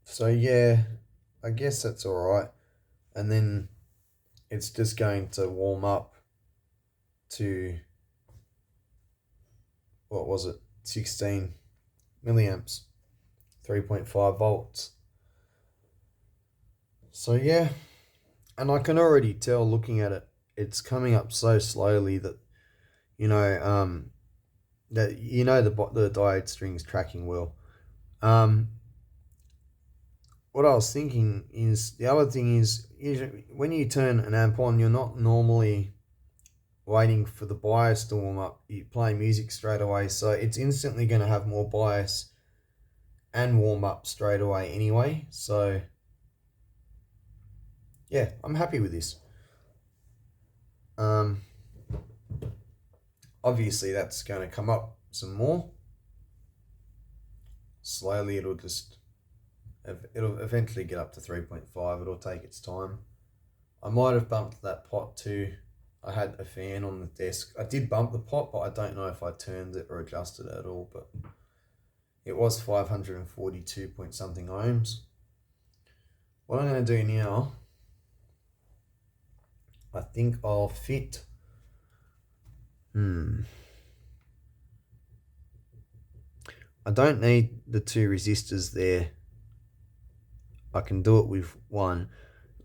So yeah, I guess that's alright. And then it's just going to warm up to, what was it, 16 milliamps, 3.5 volts. So yeah, And I can already tell looking at it, it's coming up so slowly that, you know, the diode string's tracking well. What I was thinking is, the other thing is, when you turn an amp on, you're not normally waiting for the bias to warm up. You play music straight away, so it's instantly going to have more bias and warm up straight away anyway. So yeah, I'm happy with this. Obviously that's going to come up some more. Slowly it'll eventually get up to 3.5. It'll take its time. I might have bumped that pot too. I had a fan on the desk. I did bump the pot, but I don't know if I turned it or adjusted it at all. But it was 542 point something ohms. What I'm going to do now, I think I'll fit. I don't need the two resistors there. I can do it with one.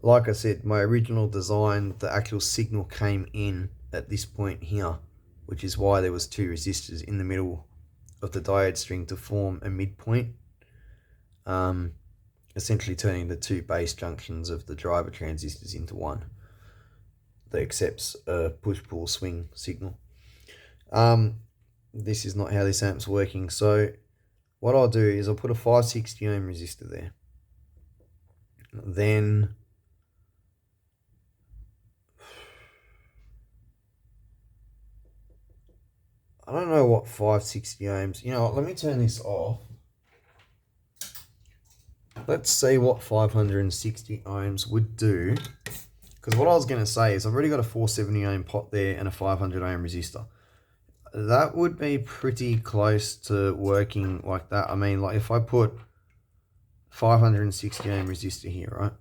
Like I said, my original design, the actual signal came in at this point here, which is why there was two resistors in the middle of the diode string to form a midpoint, essentially turning the two base junctions of the driver transistors into one that accepts a push-pull swing signal. This is not how this amp's working, so what I'll do is I'll put a 560 ohm resistor there. Then I don't know what 560 ohms. You know what, let me turn this off. Let's see what 560 ohms would do. Because what I was going to say is I've already got a 470 ohm pot there and a 500 ohm resistor. That would be pretty close to working like that. I mean, like if I put 560 ohm resistor here, right?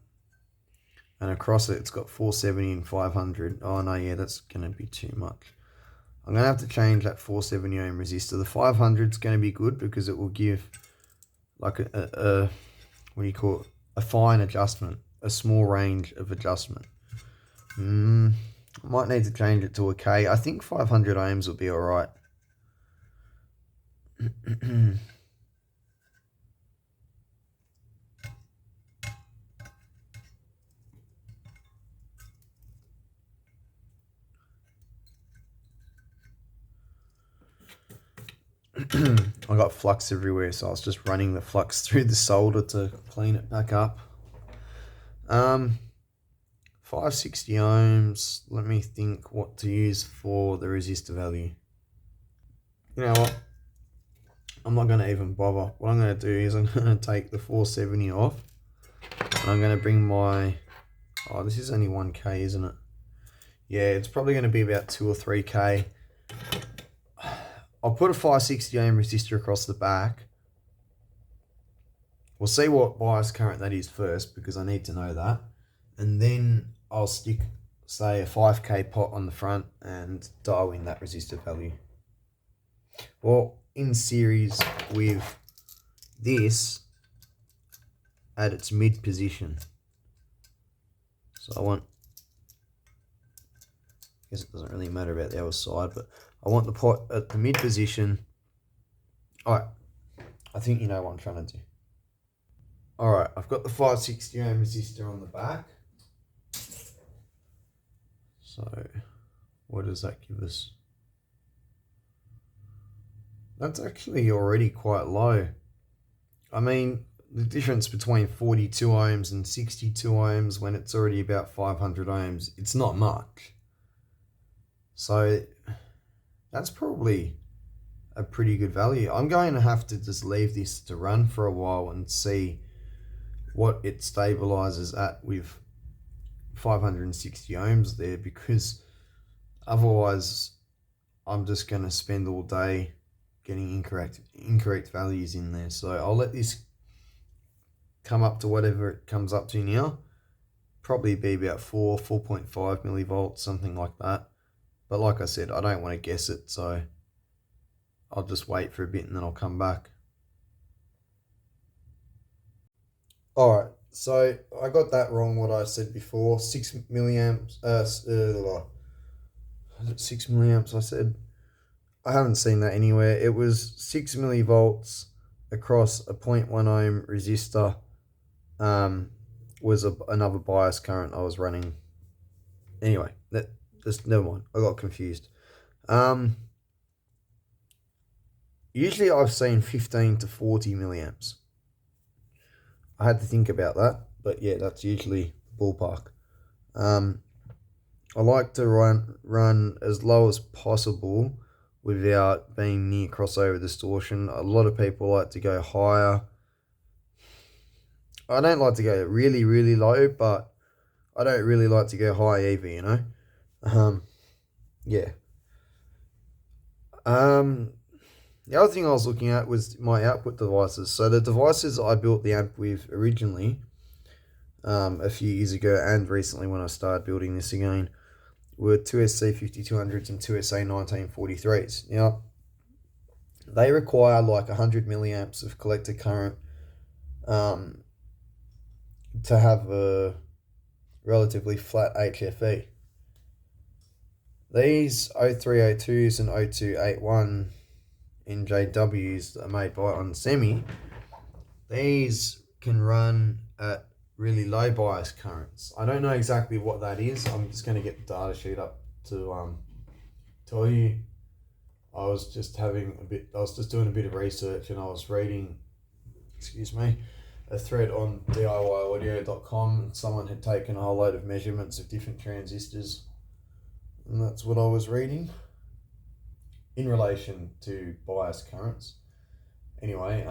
And across it, it's got 470 and 500. Oh no, yeah, that's going to be too much. I'm going to have to change that 470 ohm resistor. The 500 is going to be good because it will give like a what do you call it? A fine adjustment, a small range of adjustment. I might need to change it to a K. I think 500 ohms will be all right. I got flux everywhere, so I was just running the flux through the solder to clean it back up. 560 ohms. Let me think what to use for the resistor value. You know what? I'm not going to even bother. What I'm going to do is I'm going to take the 470 off. And I'm going to bring my... Oh, this is only 1K, isn't it? Yeah, it's probably going to be about 2 or 3K. I'll put a 560 ohm resistor across the back. We'll see what bias current that is first because I need to know that. And then I'll stick, say, a 5K pot on the front and dial in that resistor value. Well, in series with this at its mid position. So I want, I guess it doesn't really matter about the other side, but I want the pot at the mid position. Alright, I think you know what I'm trying to do. Alright, I've got the 560 ohm resistor on the back. So, what does that give us? That's actually already quite low. I mean, the difference between 42 ohms and 62 ohms when it's already about 500 ohms, it's not much. So that's probably a pretty good value. I'm going to have to just leave this to run for a while and see what it stabilizes at with 560 ohms there, because otherwise I'm just going to spend all day getting incorrect values in there. So I'll let this come up to whatever it comes up to now. Probably be about 4.5 millivolts, something like that. But like I said, I don't want to guess it, so I'll just wait for a bit and then I'll come back. Alright, So I got that wrong. What I said before, 6 milliamps. 6 milliamps. I said I haven't seen that anywhere. It was 6 millivolts across a zero point 0.1 ohm resistor. Was another bias current I was running. Anyway, just never mind. I got confused. Usually I've seen 15 to 40 milliamps. I had to think about that, but yeah, that's usually ballpark. I like to run as low as possible without being near crossover distortion. A lot of people like to go higher. I don't like to go really, really low, but I don't really like to go high either, you know? Yeah. The other thing I was looking at was my output devices. So the devices I built the amp with originally, a few years ago and recently when I started building this again, were two SC5200s and two SA1943s. Now, they require like 100 milliamps of collector current to have a relatively flat HFE. These 0302s and 0281 NJWs that are made by Onsemi, these can run at really low bias currents. I don't know exactly what that is. I'm just going to get the data sheet up to tell you. I was just doing a bit of research, and I was reading, a thread on DIYaudio.com. Someone had taken a whole load of measurements of different transistors, and that's what I was reading in relation to bias currents. Anyway,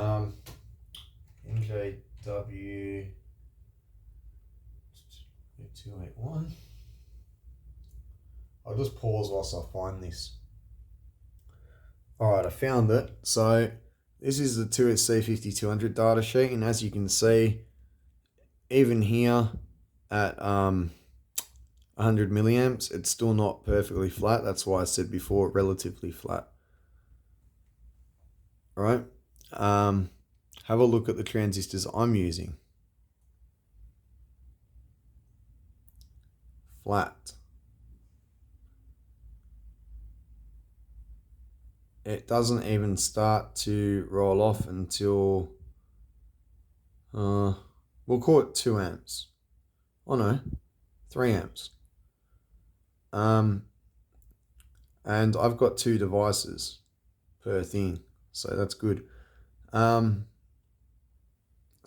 NJW 281. I'll just pause whilst I find this. Alright, I found it. So this is the 2SC5200 data sheet, and as you can see, even here at 100 milliamps, it's still not perfectly flat. That's why I said before, relatively flat. All right. Have a look at the transistors I'm using. Flat. It doesn't even start to roll off until, we'll call it 2 amps. Oh no, 3 amps. And I've got 2 devices per thing, so that's good. So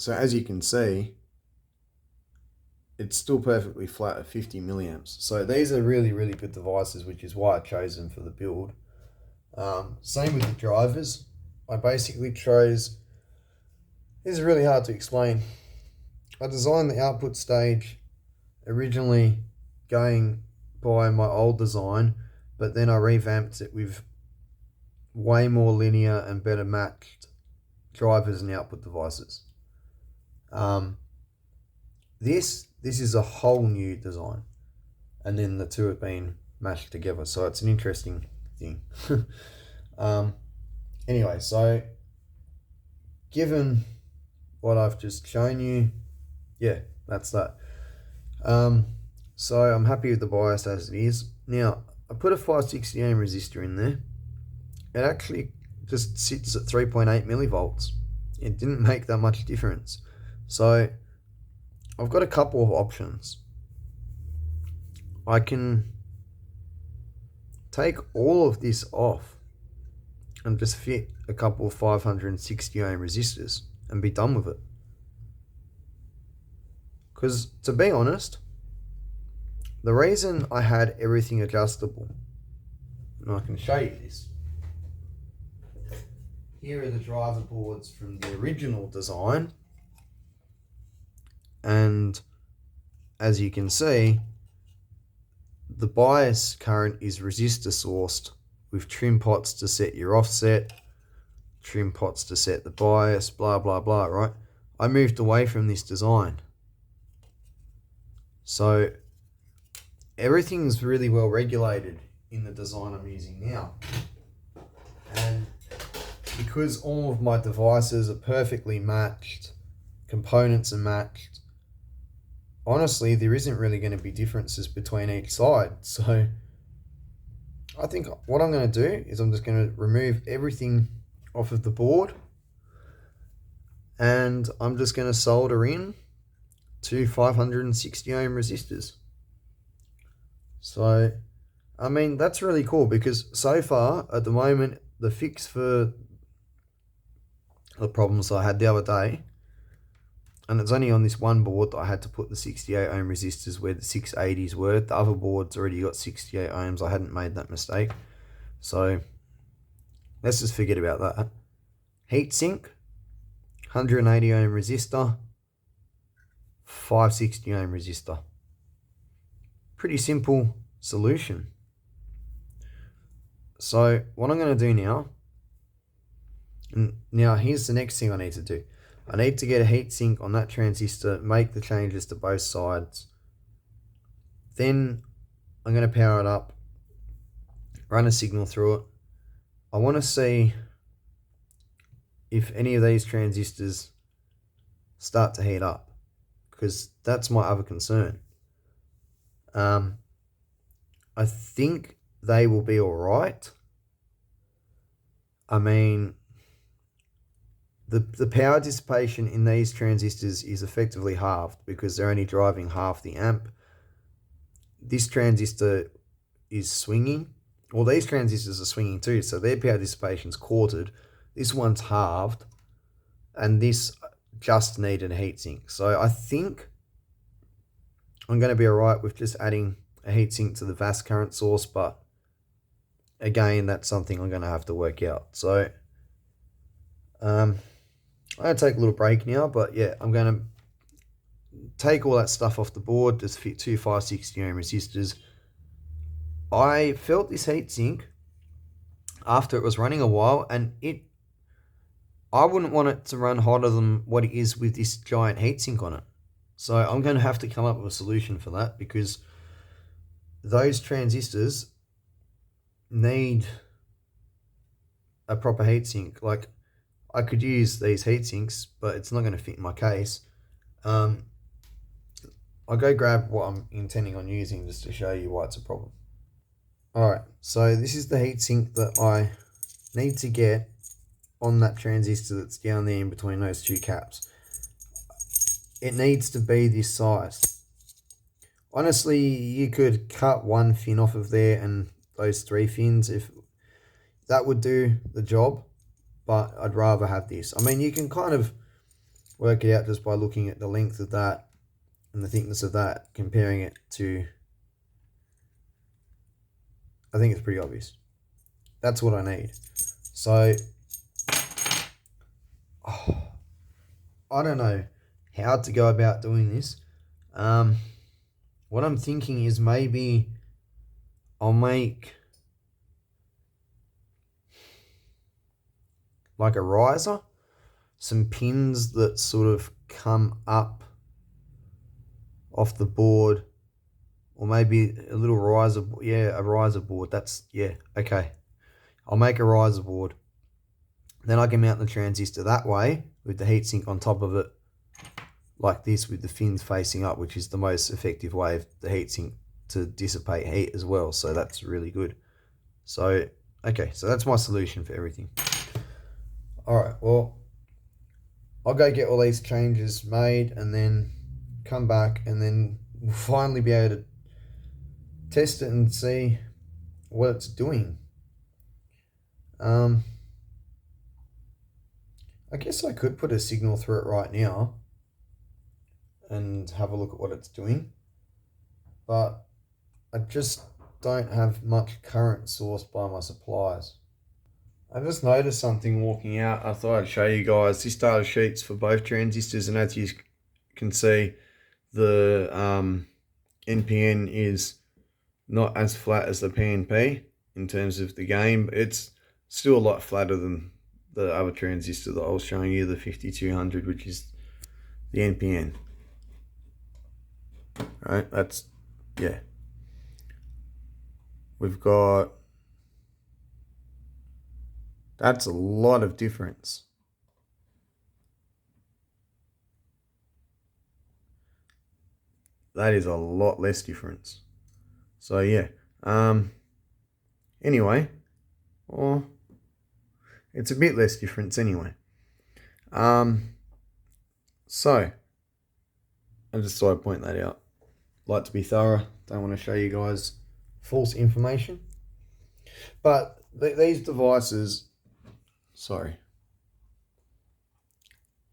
as you can see, it's still perfectly flat at 50 milliamps. So these are really, really good devices, which is why I chose them for the build. Same with the drivers. I basically chose, this is really hard to explain. I designed the output stage originally going by my old design, but then I revamped it with way more linear and better matched drivers and output devices. This is a whole new design, and then the two have been matched together, so it's an interesting thing. Anyway, so given what I've just shown you, yeah, that's that. So I'm happy with the bias as it is. Now, I put a 560 ohm resistor in there. It actually just sits at 3.8 millivolts. It didn't make that much difference. So I've got a couple of options. I can take all of this off and just fit a couple of 560 ohm resistors and be done with it. Because to be honest, the reason I had everything adjustable, and I can show you this, here are the driver boards from the original design, and as you can see, the bias current is resistor sourced with trim pots to set your offset, trim pots to set the bias, blah blah blah, right? I moved away from this design. So everything's really well regulated in the design I'm using now. And because all of my devices are perfectly matched, components are matched, honestly, there isn't really going to be differences between each side. So I think what I'm going to do is I'm just going to remove everything off of the board, and I'm just going to solder in to 560 ohm resistors. So, I mean, that's really cool because so far at the moment, the fix for the problems I had the other day, and it's only on this one board that I had to put the 68 ohm resistors where the 680s were. The other board's already got 68 ohms. I hadn't made that mistake. So let's just forget about that. Heatsink, 180 ohm resistor, 560 ohm resistor. Pretty simple solution. So what I'm going to do now here's the next thing I need to do. I need to get a heatsink on that transistor, make the changes to both sides. Then I'm going to power it up, run a signal through it. I want to see if any of these transistors start to heat up, because that's my other concern. I think they will be all right. I mean, the power dissipation in these transistors is effectively halved because they're only driving half the amp. This transistor is swinging. Well, these transistors are swinging too, so their power dissipation's quartered. This one's halved, and this just needed a heatsink. So I think I'm going to be all right with just adding a heatsink to the VAS current source, but again, that's something I'm going to have to work out. So I'm going to take a little break now, but yeah, I'm going to take all that stuff off the board, just fit two 560 ohm resistors. I felt this heatsink after it was running a while, and I wouldn't want it to run hotter than what it is with this giant heatsink on it. So I'm going to have to come up with a solution for that, because those transistors need a proper heatsink. Like, I could use these heatsinks, but it's not going to fit in my case. I'll go grab what I'm intending on using just to show you why it's a problem. Alright, so this is the heatsink that I need to get on that transistor that's down there in between those two caps. It needs to be this size. Honestly, you could cut one fin off of there and those three fins, if that would do the job, but I'd rather have this. I mean, you can kind of work it out just by looking at the length of that and the thickness of that, comparing it to, I think it's pretty obvious. That's what I need. So, I don't know how to go about doing this. What I'm thinking is maybe I'll make like a riser, some pins that sort of come up off the board, or maybe a little riser, yeah, a riser board. That's, yeah, okay. I'll make a riser board. Then I can mount the transistor that way with the heatsink on top of it, like this, with the fins facing up, which is the most effective way of the heatsink to dissipate heat as well. So that's really good. So, okay, so that's my solution for everything. All right, well, I'll go get all these changes made and then come back, and then we'll finally be able to test it and see what it's doing. I guess I could put a signal through it right now and have a look at what it's doing, but I just don't have much current sourced by my suppliers. I just noticed something walking out. I thought I'd show you guys. This data sheet's for both transistors, and as you can see, the NPN is not as flat as the PNP in terms of the gain. It's still a lot flatter than the other transistor that I was showing you, the 5200, which is the NPN. Right, that's, yeah. We've got, that's a lot of difference. that is a lot less difference. So yeah, anyway, or it's a bit less difference anyway. So I just thought I'd point that out. Like to be thorough, don't want to show you guys false information. But these devices, sorry,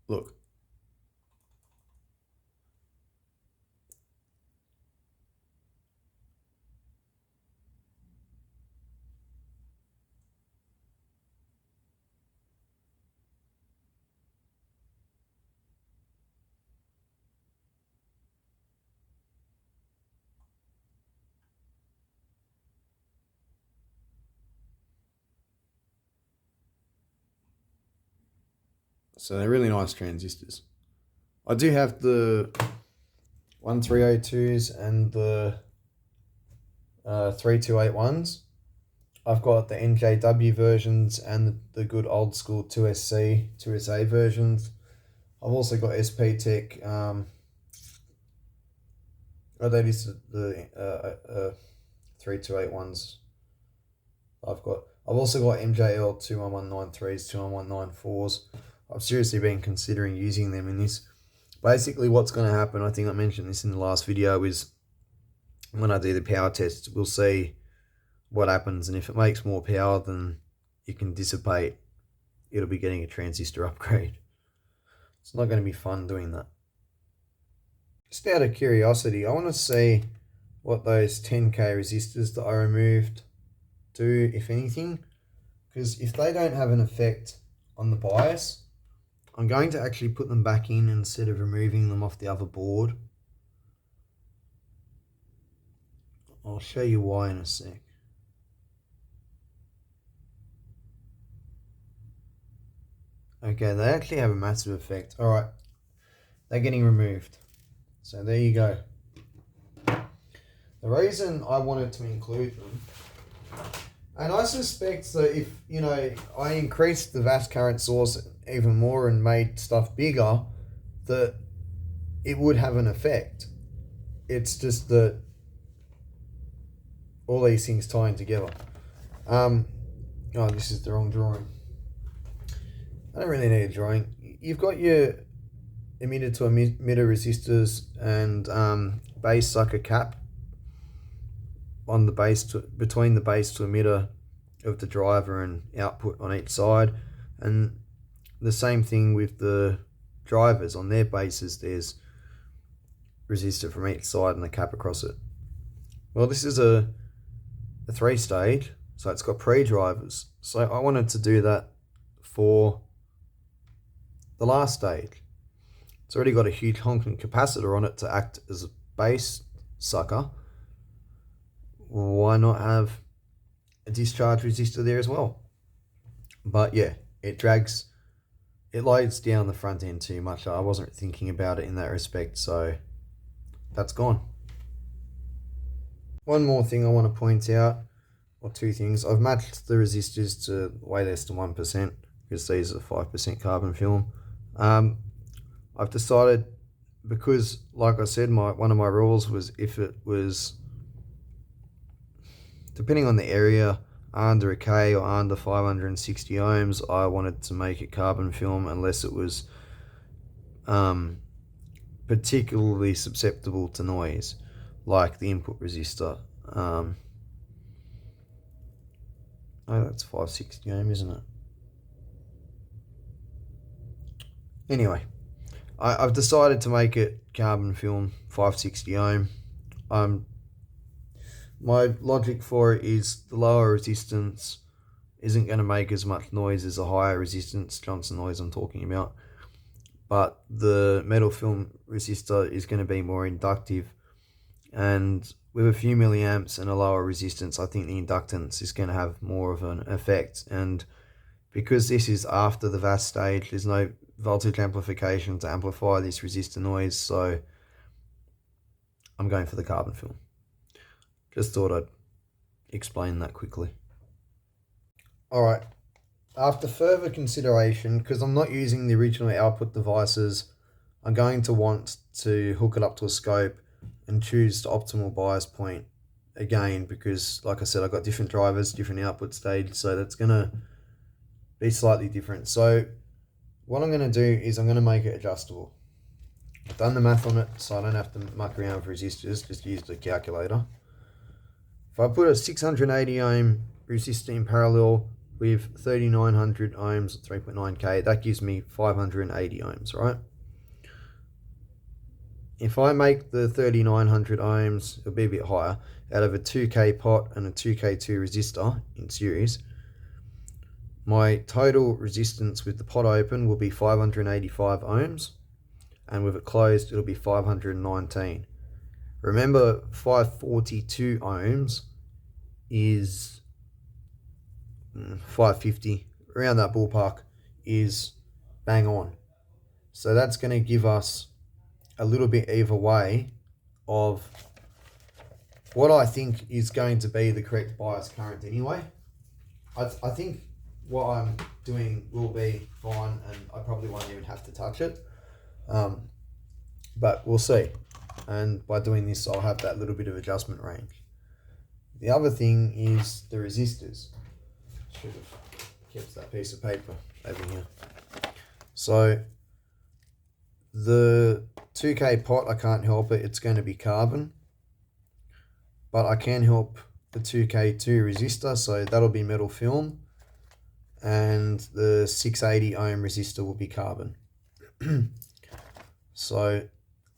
look. So they're really nice transistors. I do have the 1302s and the 3281s. I've got the NJW versions and the good old school 2SC, 2SA versions. I've also got SP Tech. That is the 3281s. I've also got MJL 21193s, 21194s. I've seriously been considering using them in this. Basically, what's going to happen, I think I mentioned this in the last video, is when I do the power tests, we'll see what happens. And if it makes more power than it can dissipate, it'll be getting a transistor upgrade. It's not going to be fun doing that. Just out of curiosity, I want to see what those 10K resistors that I removed do, if anything. Because if they don't have an effect on the bias, I'm going to actually put them back in instead of removing them off the other board. I'll show you why in a sec. Okay, they actually have a massive effect. All right, they're getting removed. So there you go. The reason I wanted to include them, and I suspect that if, I increased the VAS current source even more and made stuff bigger, that it would have an effect. It's just that all these things tying together. Oh, this is the wrong drawing. I don't really need a drawing. You've got your emitter to emitter resistors and base sucker cap on the base between the base to emitter of the driver and output on each side, and the same thing with the drivers. On their bases there's resistor from each side and a cap across it. Well, this is a 3-stage, so it's got pre-drivers, so I wanted to do that for the last stage. It's already got a huge honking capacitor on it to act as a base sucker. Why not have a discharge resistor there as well? But yeah, it loads down the front end too much. I wasn't thinking about it in that respect, so that's gone. One more thing I want to point out, or two things. I've matched the resistors to way less than 1% because these are 5% carbon film. I've decided, because like I said, one of my rules was if it was, depending on the area, under a K or under 560 ohms, I wanted to make it carbon film unless it was particularly susceptible to noise, like the input resistor. Oh, that's 560 ohm, isn't it? Anyway, I've decided to make it carbon film 560 ohm. My logic for it is the lower resistance isn't going to make as much noise as a higher resistance, Johnson noise I'm talking about, but the metal film resistor is going to be more inductive, and with a few milliamps and a lower resistance, I think the inductance is going to have more of an effect. And because this is after the VAS stage, there's no voltage amplification to amplify this resistor noise, so I'm going for the carbon film. Just thought I'd explain that quickly. Alright, after further consideration, because I'm not using the original output devices, I'm going to want to hook it up to a scope. and choose the optimal bias point again, because like I said, I've got different drivers, different output stage, so that's going to be slightly different. So what I'm going to do is I'm going to make it adjustable. I've done the math on it, so I don't have to muck around with resistors, just use the calculator. If I put a 680 ohm resistor in parallel with 3900 ohms, 3.9k, that gives me 580 ohms, right? If I make the 3900 ohms, it'll be a bit higher, out of a 2k pot and a 2k2 resistor in series, my total resistance with the pot open will be 585 ohms, and with it closed, it'll be 519. Remember, 542 ohms is 550, around that ballpark, is bang on. So that's going to give us a little bit either way of what I think is going to be the correct bias current anyway. I think what I'm doing will be fine, and I probably won't even have to touch it. But we'll see. And by doing this, I'll have that little bit of adjustment range. The other thing is the resistors. Should have kept that piece of paper over here. So the 2K pot, I can't help it, it's going to be carbon. But I can help the 2K2 resistor, so that'll be metal film. And the 680 ohm resistor will be carbon. So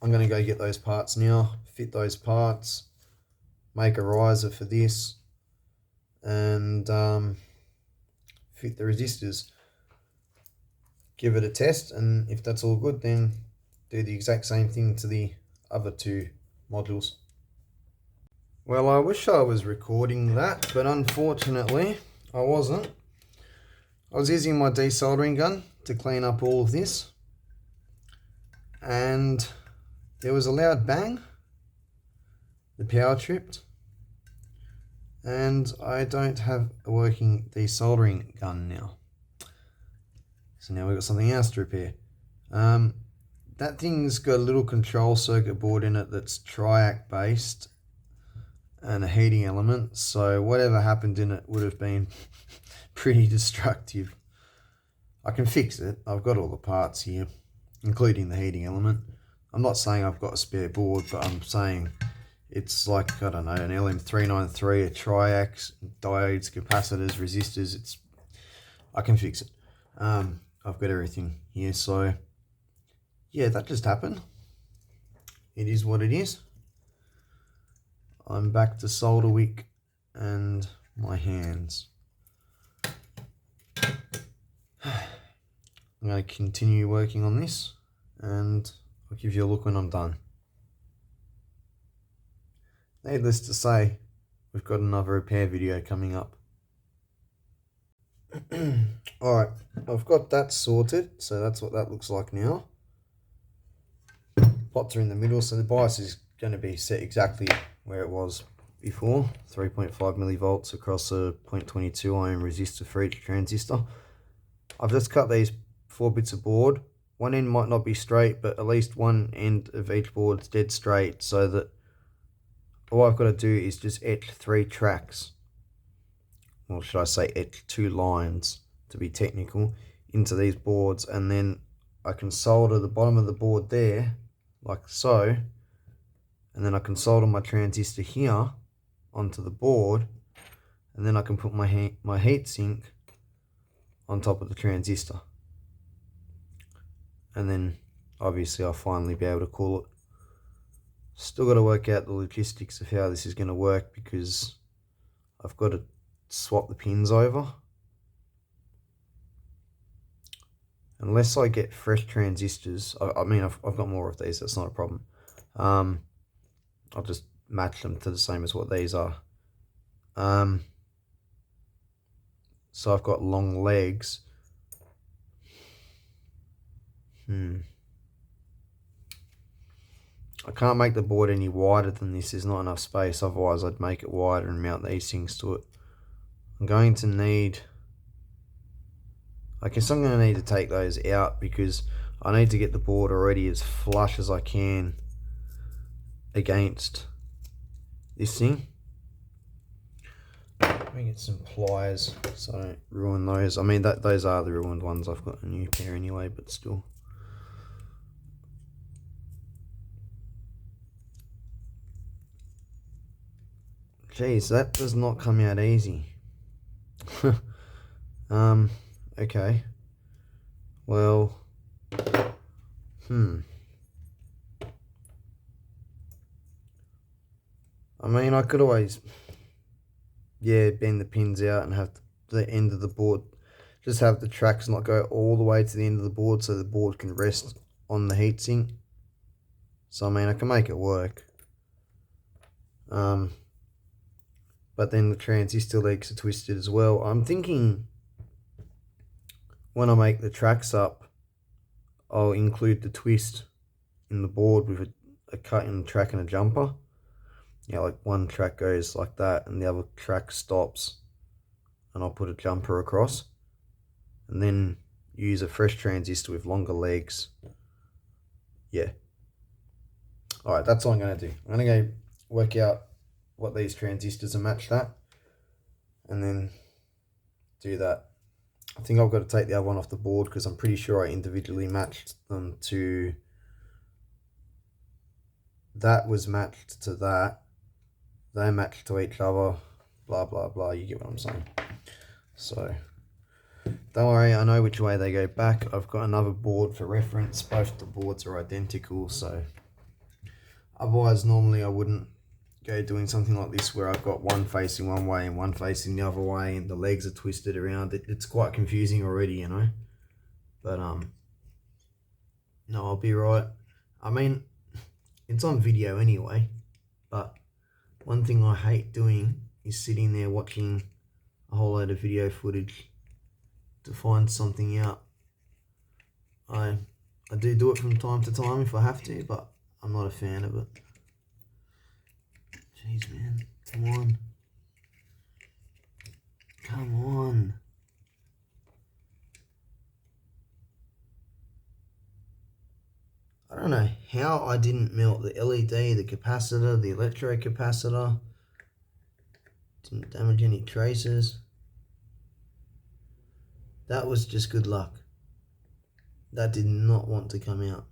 I'm going to go get those parts now, fit those parts, make a riser for this, and fit the resistors. Give it a test, and if that's all good, then do the exact same thing to the other two modules. Well, I wish I was recording that, but unfortunately I wasn't. I was using my desoldering gun to clean up all of this, and there was a loud bang. The power tripped, and I don't have a working desoldering gun now. So now we've got something else to repair. That thing's got a little control circuit board in it that's triac based and a heating element, so whatever happened in it would have been pretty destructive. I can fix it. I've got all the parts here, including the heating element. I'm not saying I've got a spare board, but I'm saying it's like, I don't know, an LM393, a triac, diodes, capacitors, resistors. I can fix it. I've got everything here, so yeah, that just happened. It is what it is. I'm back to solder wick and my hands. I'm going to continue working on this, and I'll give you a look when I'm done. Needless to say, we've got another repair video coming up. Alright, I've got that sorted, so that's what that looks like now. Pots are in the middle, so the bias is going to be set exactly where it was before, 3.5 millivolts across a 0.22 ohm resistor for each transistor. I've just cut these 4 bits of board. One end might not be straight, but at least one end of each board is dead straight, so that all I've got to do is just etch 3 tracks, or should I say etch 2 lines to be technical, into these boards, and then I can solder the bottom of the board there, like so, and then I can solder my transistor here onto the board, and then I can put my heat sink on top of the transistor, and then obviously I'll finally be able to cool it. Still got to work out the logistics of how this is going to work, because I've got to swap the pins over. Unless I get fresh transistors, I mean I've got more of these, that's not a problem. I'll just match them to the same as what these are. So I've got long legs. I can't make the board any wider than this. There's not enough space, otherwise I'd make it wider and mount these things to it. I'm going to need, I guess I'm going to need to take those out, because I need to get the board already as flush as I can against this thing. Let me get some pliers so I don't ruin those. I mean, those are the ruined ones. I've got a new pair anyway, but still. Jeez, that does not come out easy. Okay. Well, I mean, I could always, bend the pins out and have the end of the board, just have the tracks not go all the way to the end of the board so the board can rest on the heatsink. So, I mean, I can make it work. But then the transistor legs are twisted as well. I'm thinking when I make the tracks up, I'll include the twist in the board with a cut in the track and a jumper. Yeah, like one track goes like that and the other track stops, and I'll put a jumper across and then use a fresh transistor with longer legs. Yeah. Alright, that's all I'm going to do. I'm going to go work out what these transistors are matched at and then do that. I think I've got to take the other one off the board because I'm pretty sure I individually matched them to... That was matched to that. They match to each other. Blah, blah, blah. You get what I'm saying. So, don't worry. I know which way they go back. I've got another board for reference. Both the boards are identical. So, otherwise, normally I wouldn't go doing something like this where I've got one facing one way and one facing the other way and the legs are twisted around. It's quite confusing already, you know. But, no, I'll be right. I mean, it's on video anyway, but one thing I hate doing is sitting there watching a whole load of video footage to find something out. I do it from time to time if I have to, but I'm not a fan of it. Jeez, man. Come on. Come on. I don't know how I didn't melt the LED, the capacitor, the electrocapacitor. Didn't damage any traces. That was just good luck. That did not want to come out.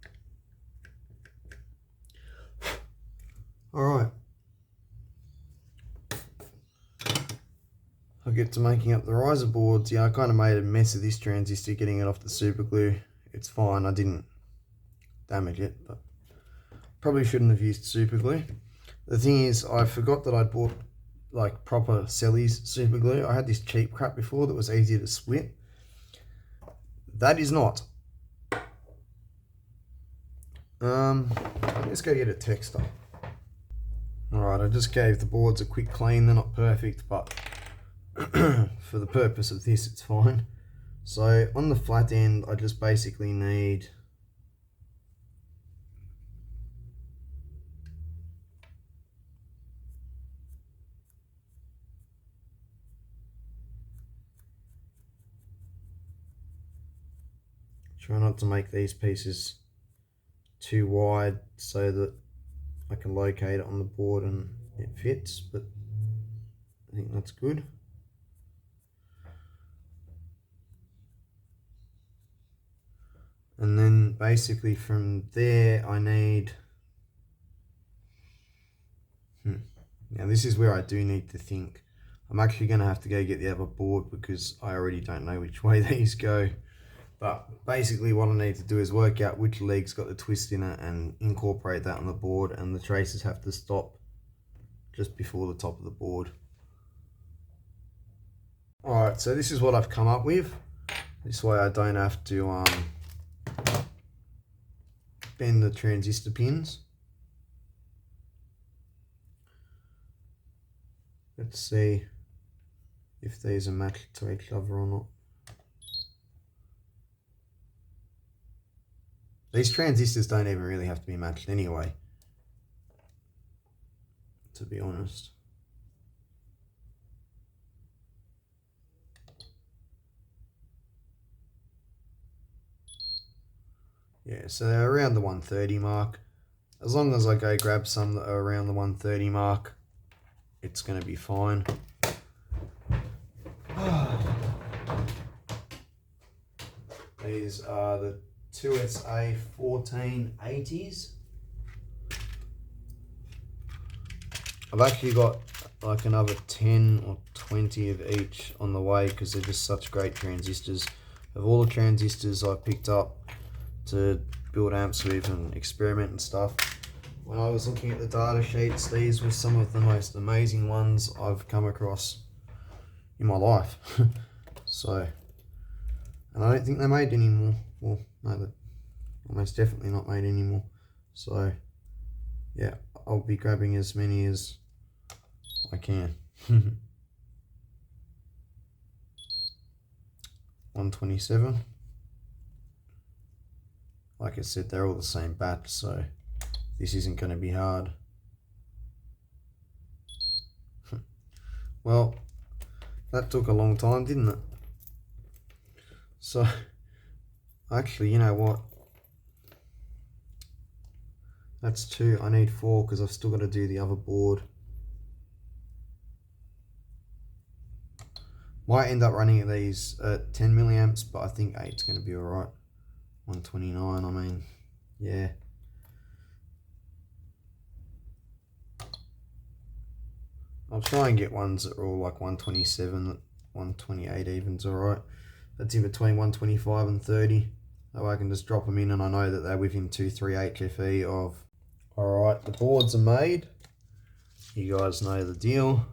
Alright. I'll get to making up the riser boards. Yeah, I kind of made a mess of this transistor getting it off the super glue. It's fine, I didn't damage it, but probably shouldn't have used super glue. The thing is, I forgot that I'd bought like proper Selly's super glue. I had this cheap crap before that was easier to split. That is not. Let's go get a texter. Alright, I just gave the boards a quick clean. They're not perfect, but for the purpose of this, it's fine. So on the flat end, I just basically need try not to make these pieces too wide so that I can locate it on the board and it fits, but I think that's good. And then basically from there I need, now this is where I do need to think. I'm actually going to have to go get the other board because I already don't know which way these go. But basically what I need to do is work out which leg's got the twist in it and incorporate that on the board, and the traces have to stop just before the top of the board. Alright, so this is what I've come up with. This way I don't have to bend the transistor pins. Let's see if these are matched to each other or not. These transistors don't even really have to be matched anyway, to be honest. Yeah, so they're around the 130 mark. as long as I go grab some that are around the 130 mark, it's going to be fine. These are the 2SA 1480s. I've actually got like another 10 or 20 of each on the way because they're just such great transistors. Of all the transistors I've picked up to build amps with and experiment and stuff, when I was looking at the data sheets, these were some of the most amazing ones I've come across in my life. So, and I don't think they're made anymore. Well, no, they're almost definitely not made anymore. So, yeah, I'll be grabbing as many as I can. 127. Like I said, they're all the same batch, so this isn't going to be hard. Well, that took a long time, didn't it? So, actually, you know what? That's 2. I need 4 because I've still got to do the other board. Might end up running these at 10 milliamps, but I think 8's going to be alright. 129, I mean, yeah. I'll try and get ones that are all like 127, 128 even's alright. That's in between 125 and 30. That way I can just drop them in and I know that they're within 2-3 HFE of. Alright, the boards are made. You guys know the deal.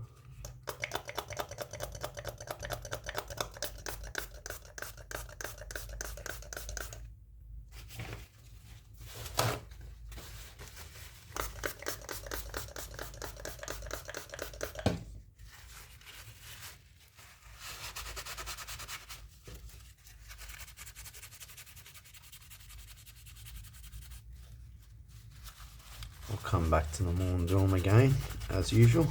I'll come back to them all and do them again, as usual.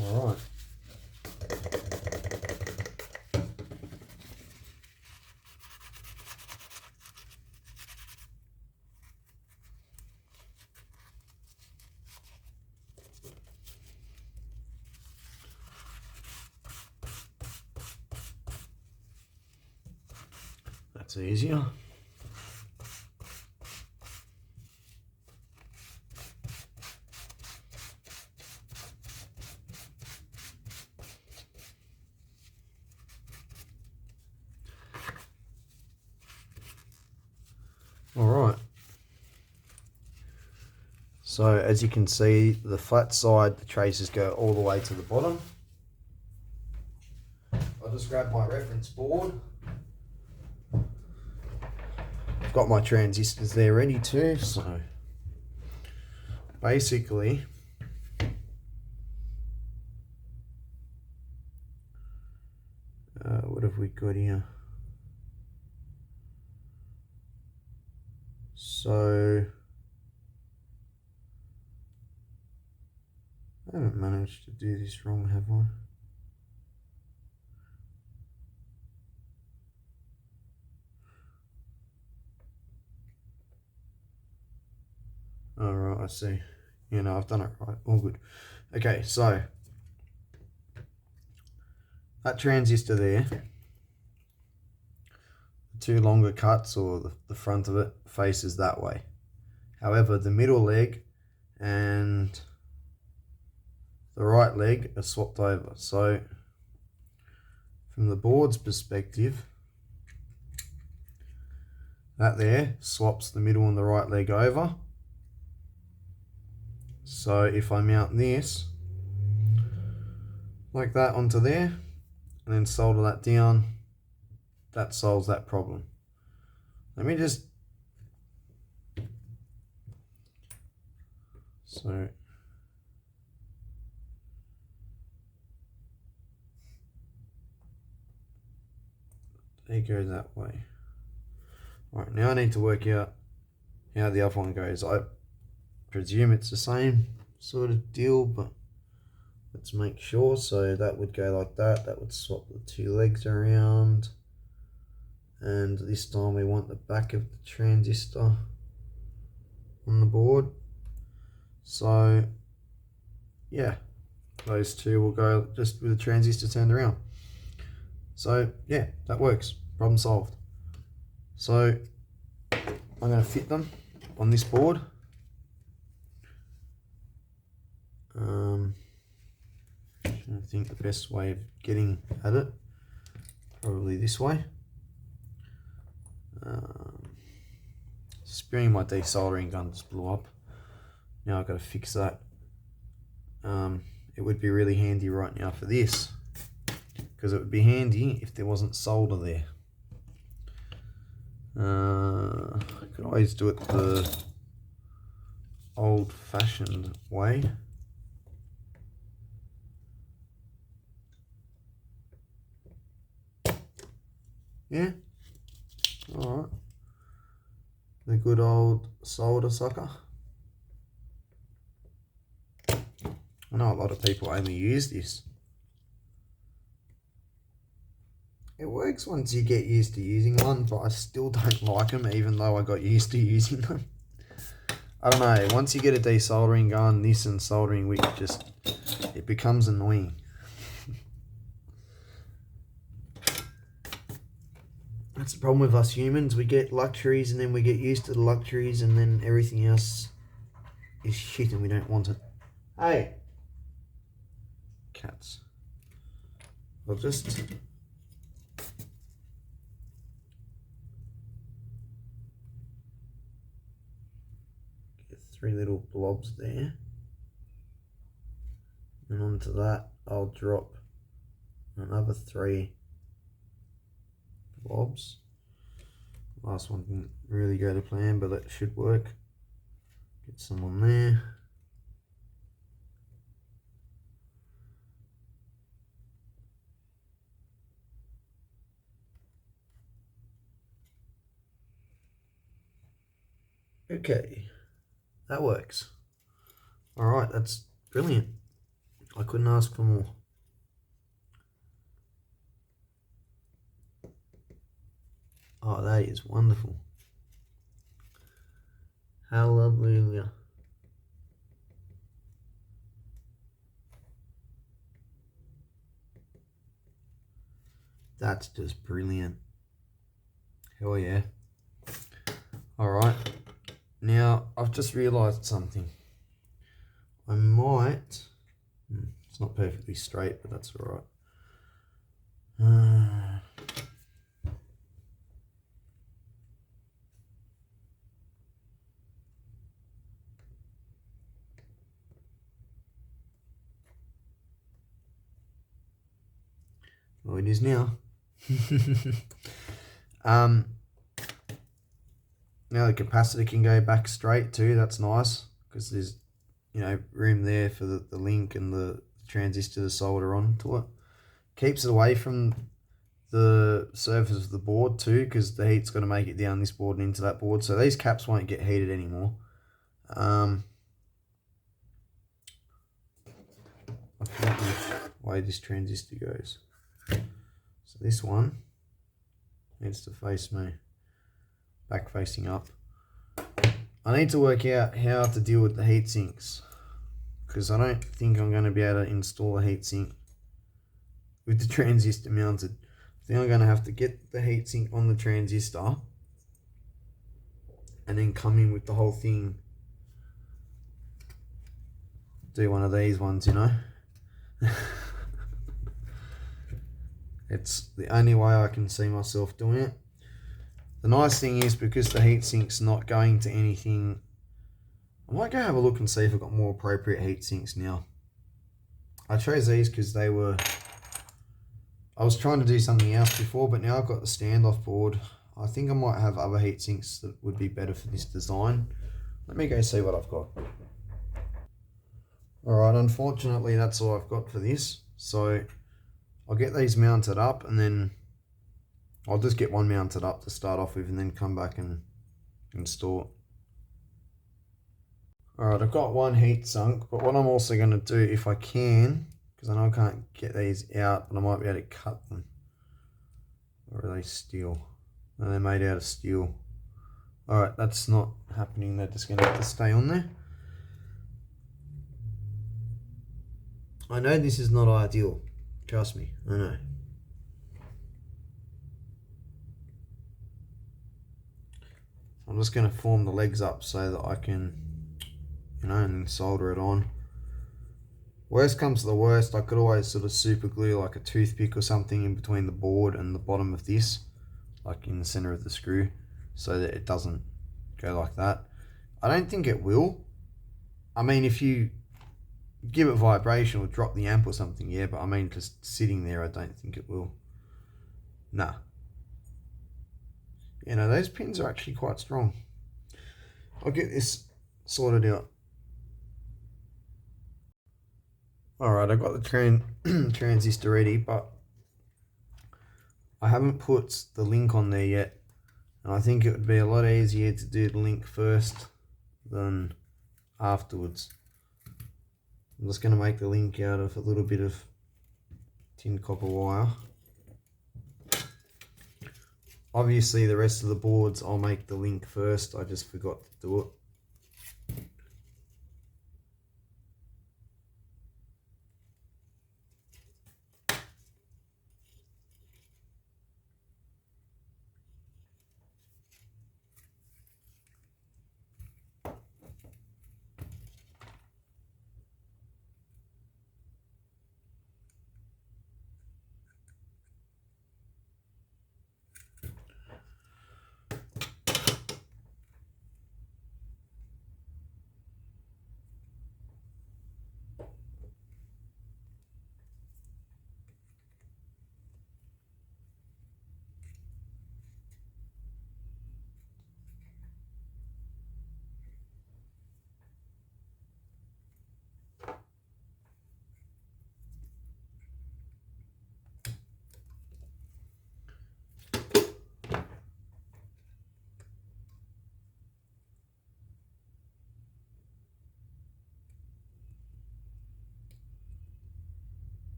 All right. That's easier. All right. So as you can see, the flat side, the traces go all the way to the bottom. I'll just grab my reference board. I've got my transistors there ready too, so basically what have we got here? So I haven't managed to do this wrong, have I? All right, I see. You know, I've done it right. All good. Okay, so that transistor there, the 2 longer cuts, or the front of it, faces that way. However, the middle leg and the right leg are swapped over. So from the board's perspective, that there swaps the middle and the right leg over. So if I mount this like that onto there and then solder that down, that solves that problem. Let me just, so they go that way. Alright, now I need to work out how the other one goes. I presume it's the same sort of deal, but let's make sure. So that would go like that. That would swap the two legs around. And this time we want the back of the transistor on the board. So yeah, those two will go just with the transistor turned around. So yeah, that works. Problem solved. So I'm going to fit them on this board. I think the best way of getting at it, probably this way. Spring my desoldering gun just blew up. Now I've got to fix that. It would be really handy right now for this, because it would be handy if there wasn't solder there. I could always do it the old-fashioned way. Yeah, alright. The good old solder sucker. I know a lot of people only use this. It works once you get used to using one, but I still don't like them even though I got used to using them. I don't know, once you get a desoldering gun, this and soldering wick just, it becomes annoying. That's the problem with us humans. We get luxuries and then we get used to the luxuries and then everything else is shit and we don't want it. Hey! Cats. I'll just... get 3 little blobs there. And onto that I'll drop another 3 blobs. Last one didn't really go to plan, but that should work. Get some on there. Okay, that works. Alright, that's brilliant. I couldn't ask for more. Oh, that is wonderful. Hallelujah. That's just brilliant. Hell yeah. Alright. Now, I've just realised something. I might... It's not perfectly straight, but that's alright. Well, it is now. Now the capacitor can go back straight too. That's nice because there's, you know, room there for the link and the transistor to solder onto it. Keeps it away from the surface of the board too, because the heat's going to make it down this board and into that board. So these caps won't get heated anymore. I forgot which way this transistor goes. So this one needs to face me, back facing up. I need to work out how to deal with the heat sinks, because I don't think I'm going to be able to install a heat sink with the transistor mounted. I think I'm going to have to get the heat sink on the transistor and then come in with the whole thing. Do one of these ones, you know. It's the only way I can see myself doing it. The nice thing is, because the heatsink's not going to anything, I might go have a look and see if I've got more appropriate heatsinks now. I chose these because they were... I was trying to do something else before, but now I've got the standoff board. I think I might have other heatsinks that would be better for this design. Let me go see what I've got. Alright, unfortunately that's all I've got for this. So I'll get these mounted up and then I'll just get one mounted up to start off with and then come back and install it. Alright, I've got one heat sunk, but what I'm also going to do, if I can, because I know I can't get these out, but I might be able to cut them. Or are they steel? No, they're made out of steel. Alright, that's not happening. They're just going to have to stay on there. I know this is not ideal. Trust me, I know. I'm just going to form the legs up so that I can, and then solder it on. Worst comes to the worst, I could always sort of super glue like a toothpick or something in between the board and the bottom of this, like in the center of the screw, so that it doesn't go like that. I don't think it will. I mean, if you give it vibration or drop the amp or something, yeah, but I mean, just sitting there, I don't think it will. Nah. You know, those pins are actually quite strong. I'll get this sorted out. Alright, I've got the transistor ready, but I haven't put the link on there yet. And I think it would be a lot easier to do the link first than afterwards. I'm just going to make the link out of a little bit of tin copper wire. Obviously the rest of the boards I'll make the link first, I just forgot to do it.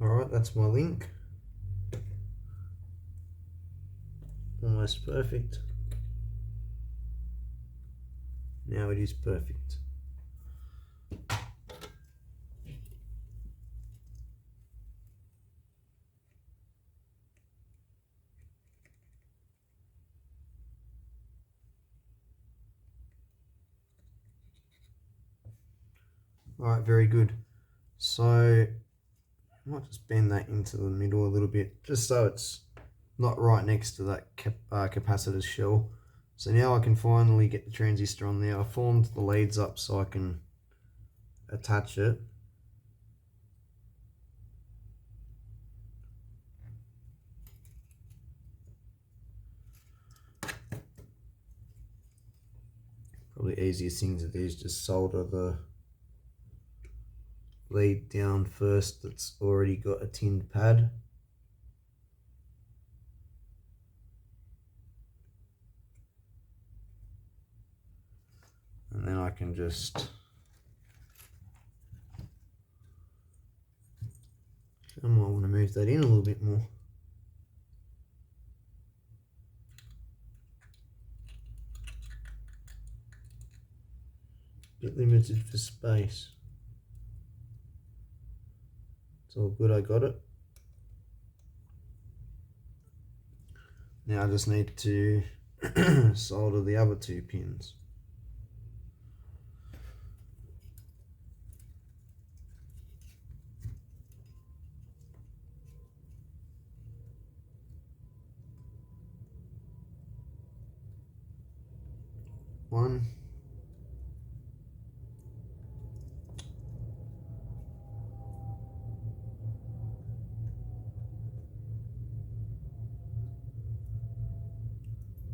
Alright, that's my link. Almost perfect. Now it is perfect. Alright, very good. So I might just bend that into the middle a little bit, just so it's not right next to that capacitor shell. So now I can finally get the transistor on there. I formed the leads up so I can attach it. Probably easiest thing to do is just solder the lead down first that's already got a tinned pad. And then I can just I might want to move that in a little bit more. Bit limited for space. It's all good, I got it. Now I just need to solder the other two pins. One.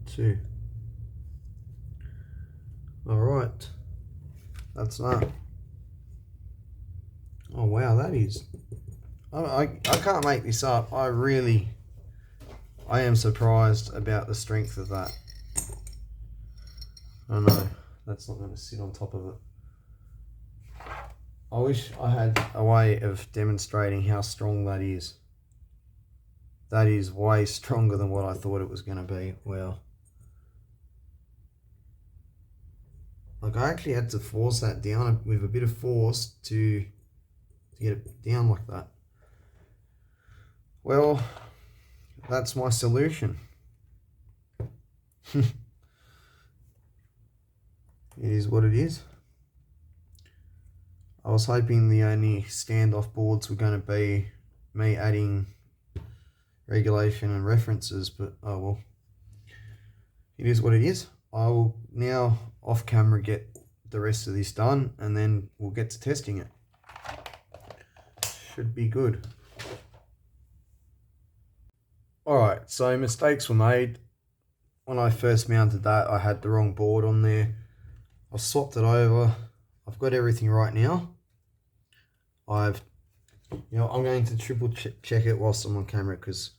Two. All right, that's that. Oh wow, that is. I can't make this up. I am surprised about the strength of that. Oh no, that's not going to sit on top of it. I wish I had a way of demonstrating how strong that is. That is way stronger than what I thought it was going to be. Wow. Like I actually had to force that down with a bit of force to get it down like that. Well, that's my solution. It is what it is. I was hoping the only standoff boards were going to be me adding regulation and references, but oh well. It is what it is. I will now off camera get the rest of this done and then we'll get to testing it. Should be good. Alright, so mistakes were made. When I first mounted that, I had the wrong board on there. I swapped it over. I've got everything right now. I'm going to triple check it whilst I'm on camera because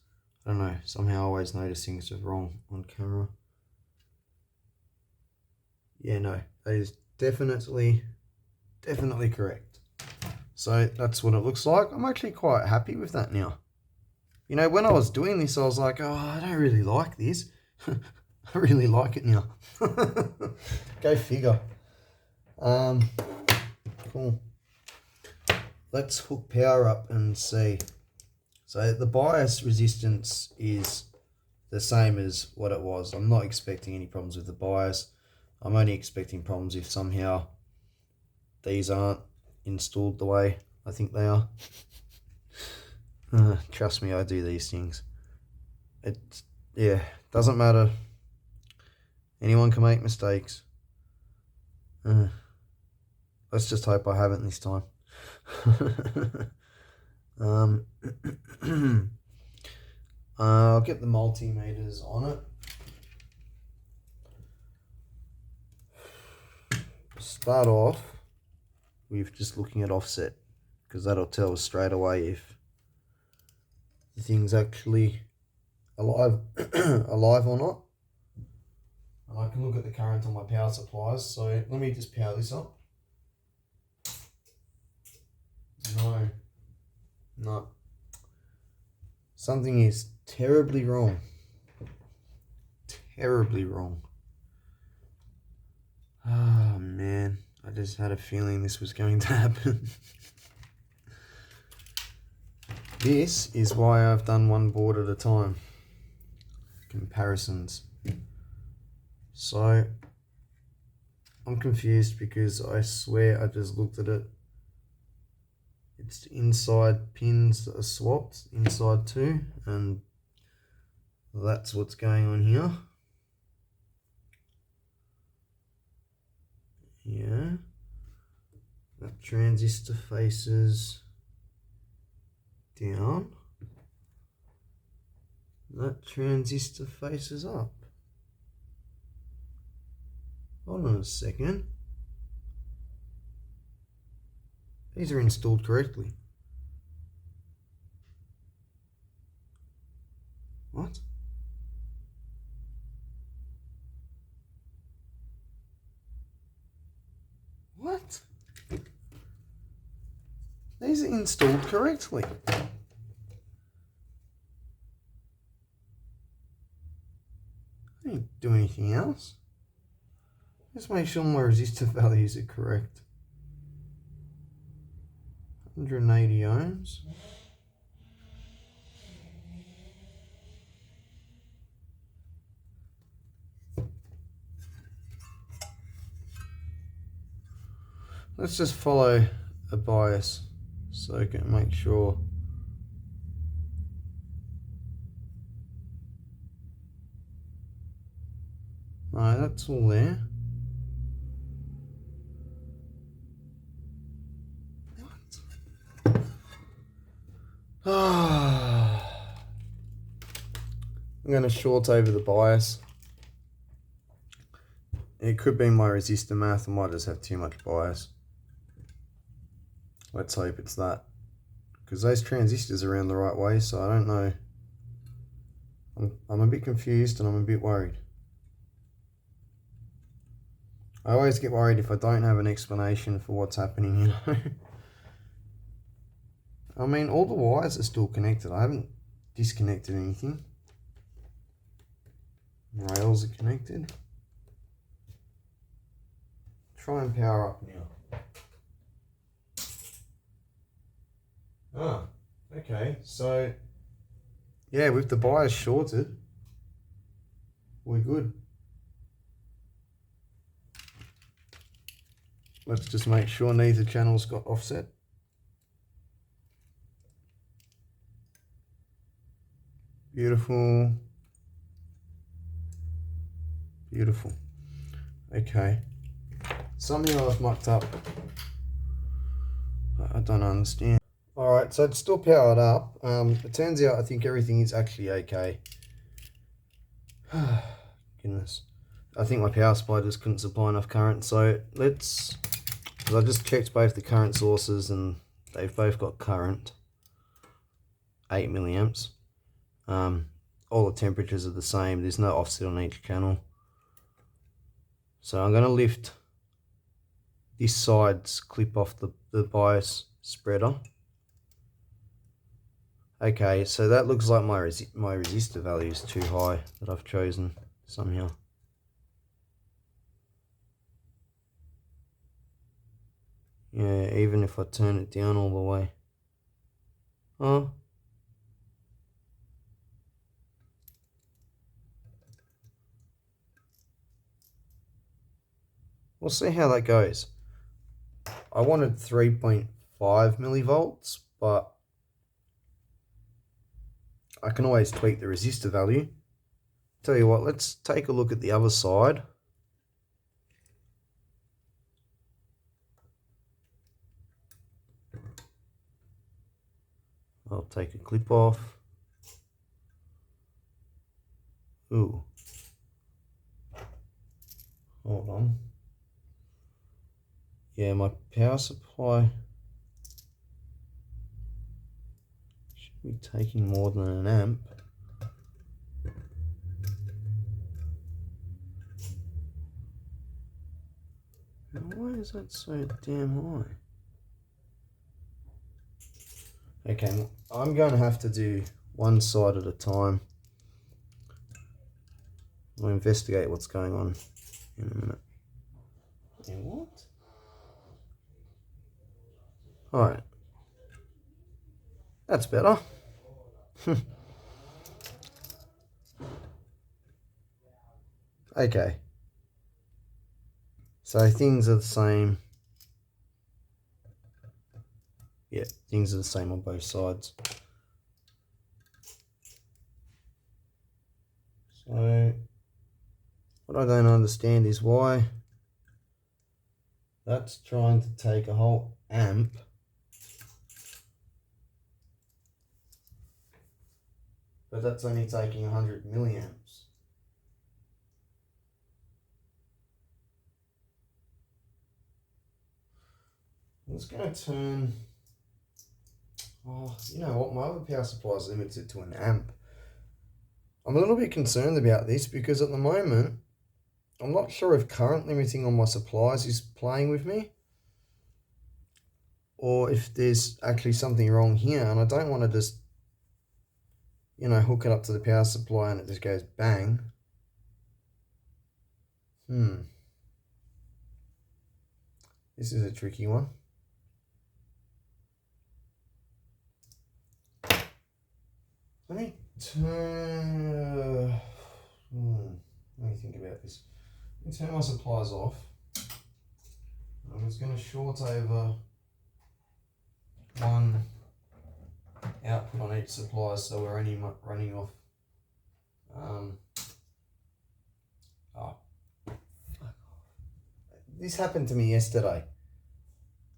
I don't know, somehow I always notice things are wrong on camera. Yeah, no, that is definitely correct. So that's what it looks like. I'm actually quite happy with that now. You know, when I was doing this, I was like, oh, I don't really like this. I really like it now. Go figure. Cool. Let's hook power up and see. So the bias resistance is the same as what it was. I'm not expecting any problems with the bias. I'm only expecting problems if somehow these aren't installed the way I think they are. Trust me, I do these things. Yeah, doesn't matter. Anyone can make mistakes. Let's just hope I haven't this time. I'll get the multimeters on it. Start off with just looking at offset because that'll tell us straight away if the thing's actually alive or not. And I can look at the current on my power supplies. So let me just power this up. No. Something is terribly wrong. Terribly wrong. Oh man, I just had a feeling this was going to happen. This is why I've done one board at a time. Comparisons. So, I'm confused because I swear I just looked at it. It's inside pins that are swapped, inside two, and that's what's going on here. Yeah. That transistor faces down. That transistor faces up. Hold on a second. These are installed correctly. What? What? These are installed correctly. I didn't do anything else. Just make sure my resistor values are correct. 180 ohms. Let's just follow a bias circuit and make sure. No, that's all there. I'm going to short over the bias. It could be my resistor math. I might just have too much bias. Let's hope it's that. Because those transistors are around the right way, so I don't know. I'm a bit confused and I'm a bit worried. I always get worried if I don't have an explanation for what's happening, you know. I mean, all the wires are still connected. I haven't disconnected anything. Rails are connected. Try and power up now. Ah, okay. So, yeah, with the bias shorted, we're good. Let's just make sure neither channel's got offset. Beautiful. Beautiful. Okay. Something I've mucked up. I don't understand. Alright, so it's still powered up. It turns out I think everything is actually okay. Goodness. I think my power supply just couldn't supply enough current, so let's... I just checked both the current sources and they've both got current. 8 milliamps. All the temperatures are the same. There's no offset on each channel. So I'm going to lift this side's clip off the bias spreader. Okay, so that looks like my resistor value is too high that I've chosen somehow. Yeah, even if I turn it down all the way. Oh. We'll see how that goes. I wanted 3.5 millivolts, but I can always tweak the resistor value. Tell you what, let's take a look at the other side. I'll take a clip off. Ooh. Hold on. Yeah, my power supply should be taking more than an amp. Why is that so damn high? Okay, I'm going to have to do one side at a time. I'll investigate what's going on in a minute. And what? Alright. That's better. Okay. So things are the same. Yeah, things are the same on both sides. So, what I don't understand is why that's trying to take a whole amp but that's only taking 100 milliamps. I'm just going to turn... Oh, you know what? My other power supply is limited to an amp. I'm a little bit concerned about this because at the moment, I'm not sure if current limiting on my supplies is playing with me or if there's actually something wrong here, and I don't want to just, you know, hook it up to the power supply and it just goes bang. This is a tricky one. Let me turn... let me think about this. Let me turn my supplies off. I'm just going to short over one output on each supply, so we're only running off. This happened to me yesterday.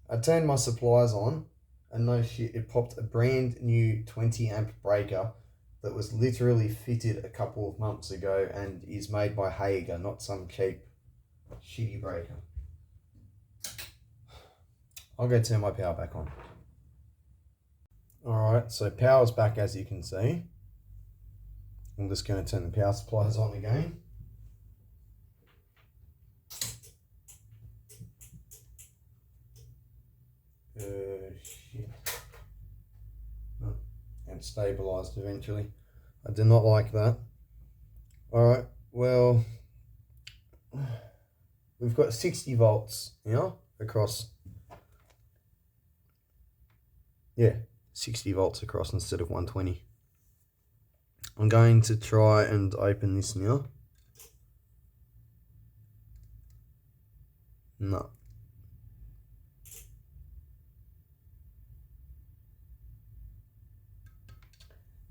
I turned my supplies on, and no shit, it popped a brand new 20 amp breaker that was literally fitted a couple of months ago and is made by Hager, not some cheap shitty breaker. I'll go turn my power back on. Alright, so power's back as you can see. I'm just going to turn the power supplies on again. Shit. Oh, and stabilised eventually. I did not like that. Alright, well, we've got 60 volts now across. Yeah, 60 volts across instead of 120. I'm going to try and open this now. No.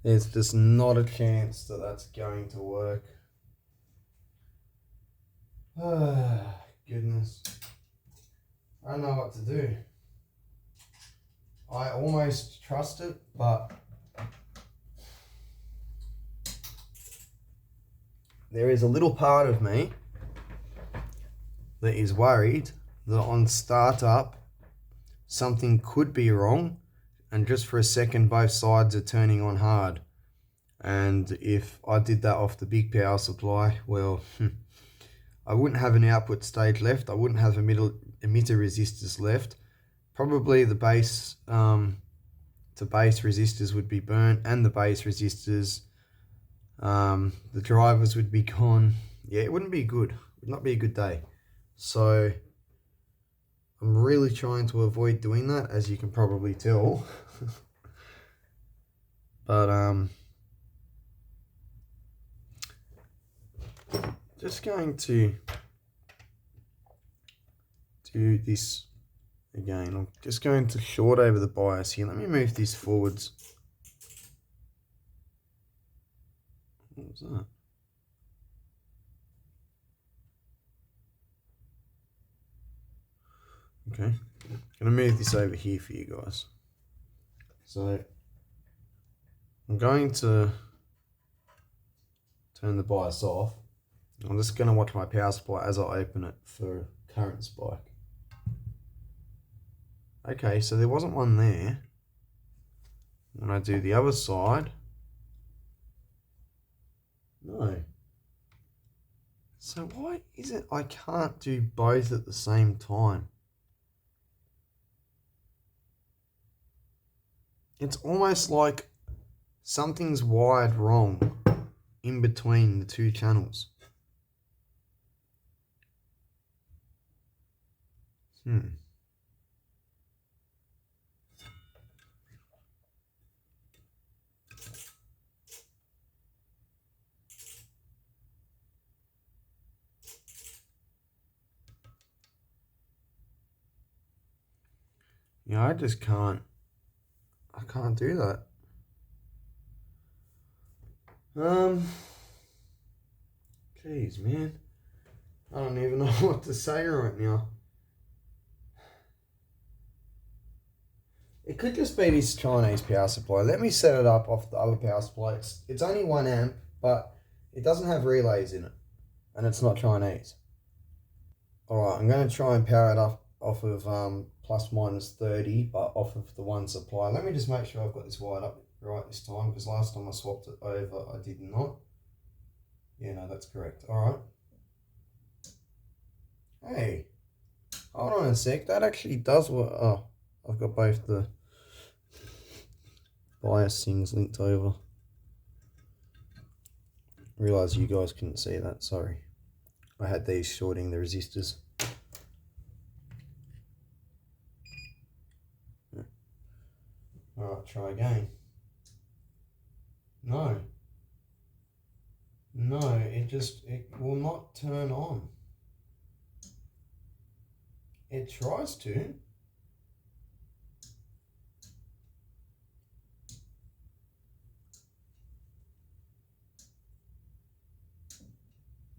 There's just not a chance that that's going to work. Ah, goodness. I don't know what to do. I almost trust it, but there is a little part of me that is worried that on startup something could be wrong, and just for a second both sides are turning on hard. And if I did that off the big power supply, well, I wouldn't have an output stage left. I wouldn't have emitter resistors left. Probably the base to base resistors would be burnt, and the base resistors, the drivers would be gone. Yeah, it wouldn't be good. It would not be a good day. So I'm really trying to avoid doing that, as you can probably tell. But just going to do this again. I'm just going to short over the bias here. Let me move this forwards. What was that? Okay, I'm going to move this over here for you guys. So I'm going to turn the bias off. I'm just going to watch my power supply as I open it for current spike. Okay, so there wasn't one there. When I do the other side, no. So why is it I can't do both at the same time? It's almost like something's wired wrong in between the two channels. Yeah, I just can't. I can't do that. Jeez, man. I don't even know what to say right now. It could just be this Chinese power supply. Let me set it up off the other power supply. It's only 1 amp, but it doesn't have relays in it, and it's not Chinese. Alright, I'm going to try and power it up off of plus minus 30, but off of the one supply. Let me just make sure I've got this wired up right this time, because last time I swapped it over, I did not. Yeah, no, that's correct. Alright. Hey, hold on a sec. That actually does work. Oh, I've got both the bias things linked over. Realise you guys couldn't see that, sorry. I had these shorting the resistors. Alright, try again. No. No, it will not turn on. It tries to.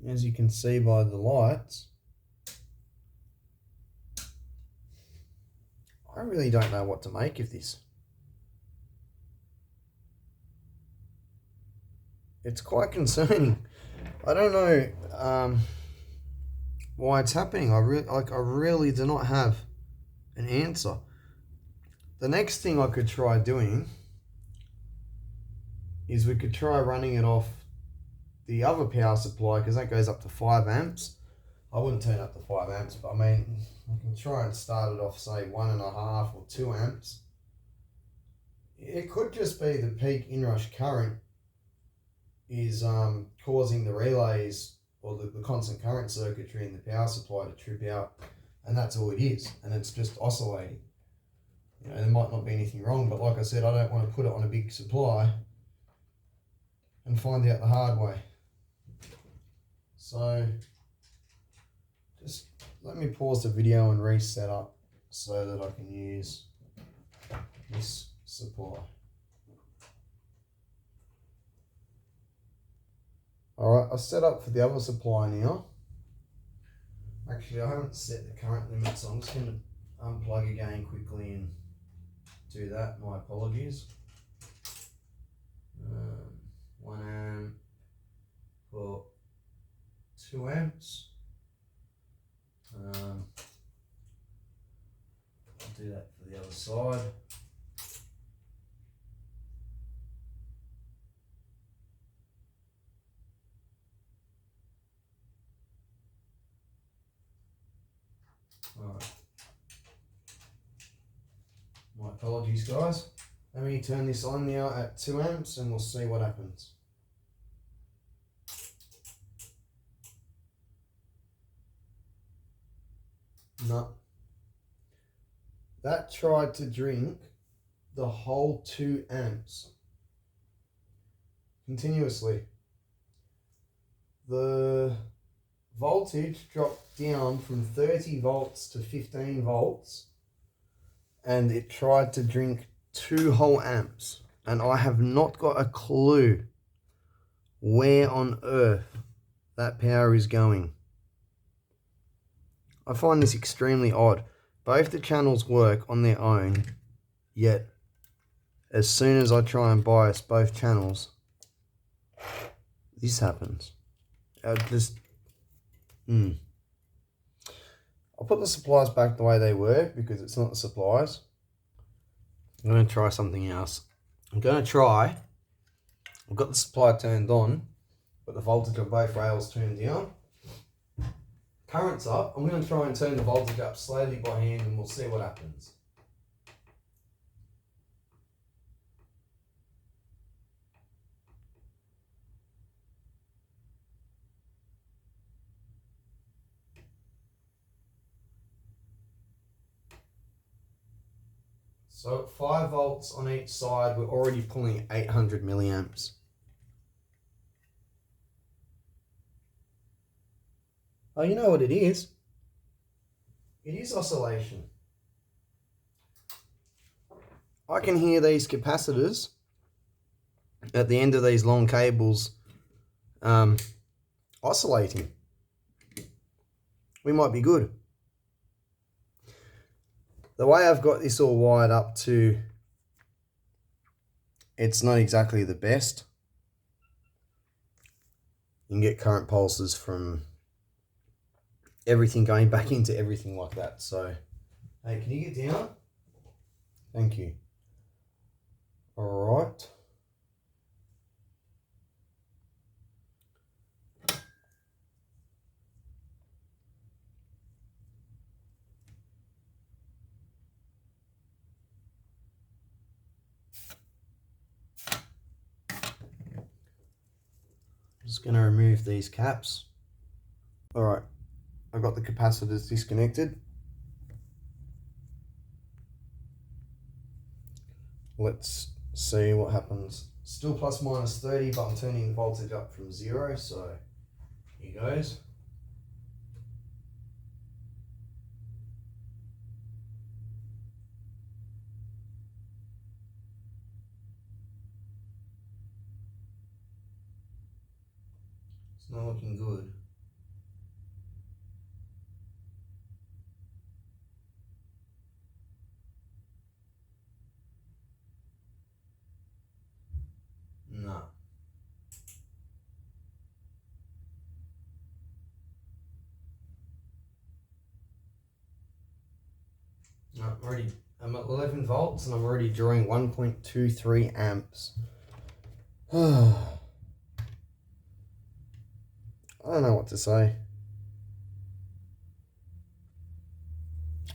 As you can see by the lights, I really don't know what to make of this. It's quite concerning. I don't know why it's happening. I really do not have an answer. The next thing I could try doing is we could try running it off the other power supply, because that goes up to 5 amps. I wouldn't turn up to 5 amps, but I mean, I can try and start it off, say 1.5 or 2 amps. It could just be the peak inrush current is causing the relays or the constant current circuitry in the power supply to trip out, and that's all it is, and it's just oscillating. You know, there might not be anything wrong, but like I said, I don't want to put it on a big supply and find out the hard way. So just let me pause the video and reset up so that I can use this supply. Alright, I've set up for the other supply now. Actually, I haven't set the current limit, so I'm just going to unplug again quickly and do that. My apologies. 1 amp for 2 amps. I'll do that for the other side. Alright. My apologies, guys. Let me turn this on now at 2 amps and we'll see what happens. No. That tried to drink the whole 2 amps continuously. The voltage dropped down from 30 volts to 15 volts, and it tried to drink 2 whole amps, and I have not got a clue where on earth that power is going. I find this extremely odd. Both the channels work on their own, yet as soon as I try and bias both channels, this happens. I'll put the supplies back the way they were because it's not the supplies. I'm going to try something else. I've got the supply turned on, but the voltage of both rails turned down. Current's up. I'm going to try and turn the voltage up slowly by hand and we'll see what happens. So at 5 volts on each side, we're already pulling 800 milliamps. Oh, you know what it is? It is oscillation. I can hear these capacitors at the end of these long cables oscillating. We might be good. The way I've got this all wired up to, it's not exactly the best. You can get current pulses from everything going back into everything like that. So, hey, can you get down? Thank you. All right. I'm just going to remove these caps. All right. I've got the capacitors disconnected. Let's see what happens. Still plus minus 30, but I'm turning the voltage up from 0, so here goes. It's not looking good. No. I'm at 11 volts and I'm already drawing 1.23 amps. I don't know what to say.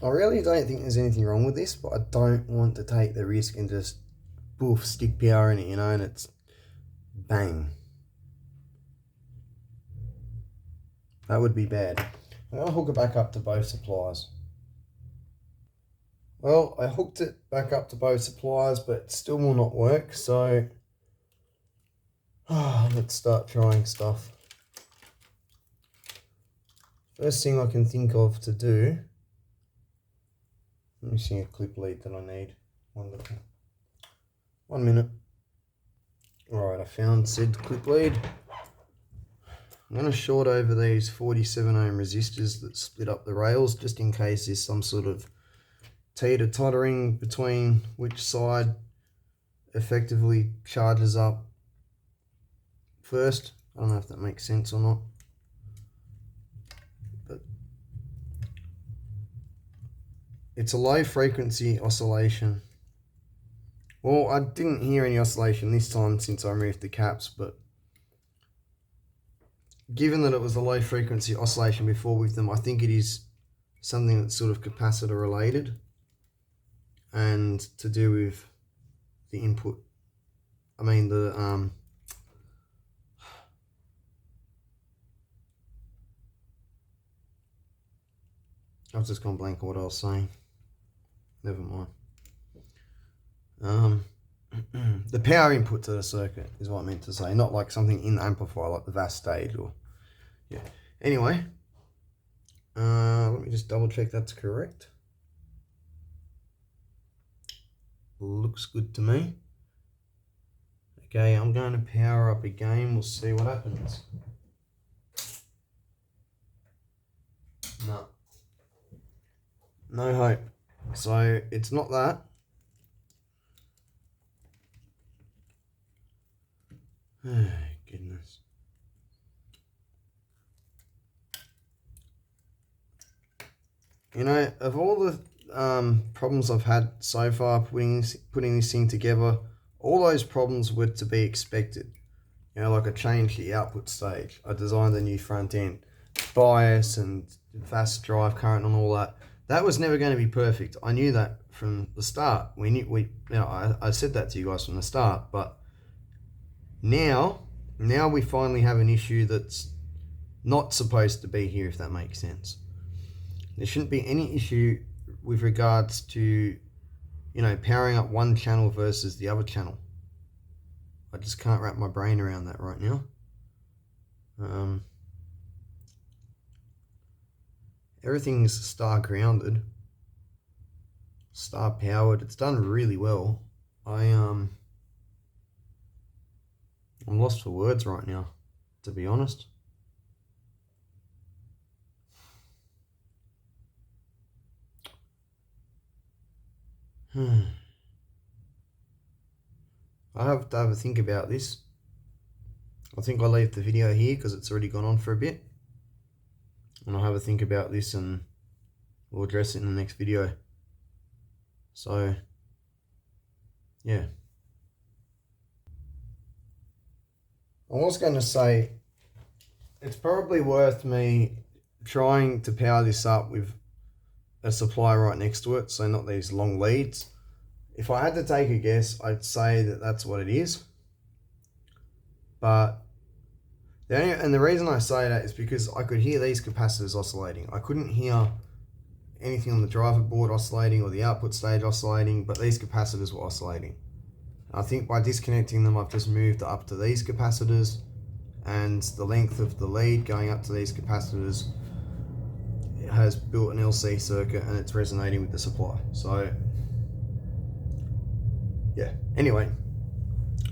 I really don't think there's anything wrong with this, but I don't want to take the risk and just boof, stick power in it, you know, and it's bang. That would be bad. I'm gonna hook it back up to both supplies. Well, I hooked it back up to both supplies, but it still will not work, so let's start trying stuff. First thing I can think of to do, let me see a clip lead that I need. Wonderful. 1 minute. Alright, I found said clip lead. I'm going to short over these 47 ohm resistors that split up the rails, just in case there's some sort of teeter-tottering between which side effectively charges up first. I don't know if that makes sense or not, but it's a low frequency oscillation. Well, I didn't hear any oscillation this time since I removed the caps, but given that it was a low frequency oscillation before with them, I think it is something that's sort of capacitor related and to do with the input. I mean I've just gone blank on what I was saying. Never mind. The power input to the circuit is what I meant to say, not like something in the amplifier like the VAS stage or yeah. Anyway, let me just double check that's correct. Looks good to me. Okay, I'm going to power up again. We'll see what happens. No hope. So it's not that. Oh, goodness. You know, of all the problems I've had so far putting this thing together, all those problems were to be expected. You know, like I changed the output stage, I designed a new front end, bias and fast drive current and all that. That was never going to be perfect. I knew that from the start. I said that to you guys from the start, but now we finally have an issue that's not supposed to be here, if that makes sense. There shouldn't be any issue with regards to, you know, powering up one channel versus the other channel. I just can't wrap my brain around that right now. Everything's star grounded, star powered. It's done really well. I'm lost for words right now, to be honest. I have to have a think about this. I think I'll leave the video here because it's already gone on for a bit. And I'll have a think about this and we'll address it in the next video. So, yeah. I was going to say, it's probably worth me trying to power this up with a supply right next to it, so not these long leads. If I had to take a guess, I'd say that that's what it is. But the reason I say that is because I could hear these capacitors oscillating. I couldn't hear anything on the driver board oscillating or the output stage oscillating, but these capacitors were oscillating. I think by disconnecting them, I've just moved up to these capacitors, and the length of the lead going up to these capacitors has built an LC circuit and it's resonating with the supply. So yeah, anyway,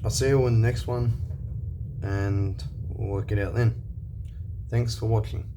I'll see you in the next one and we'll work it out then. Thanks for watching.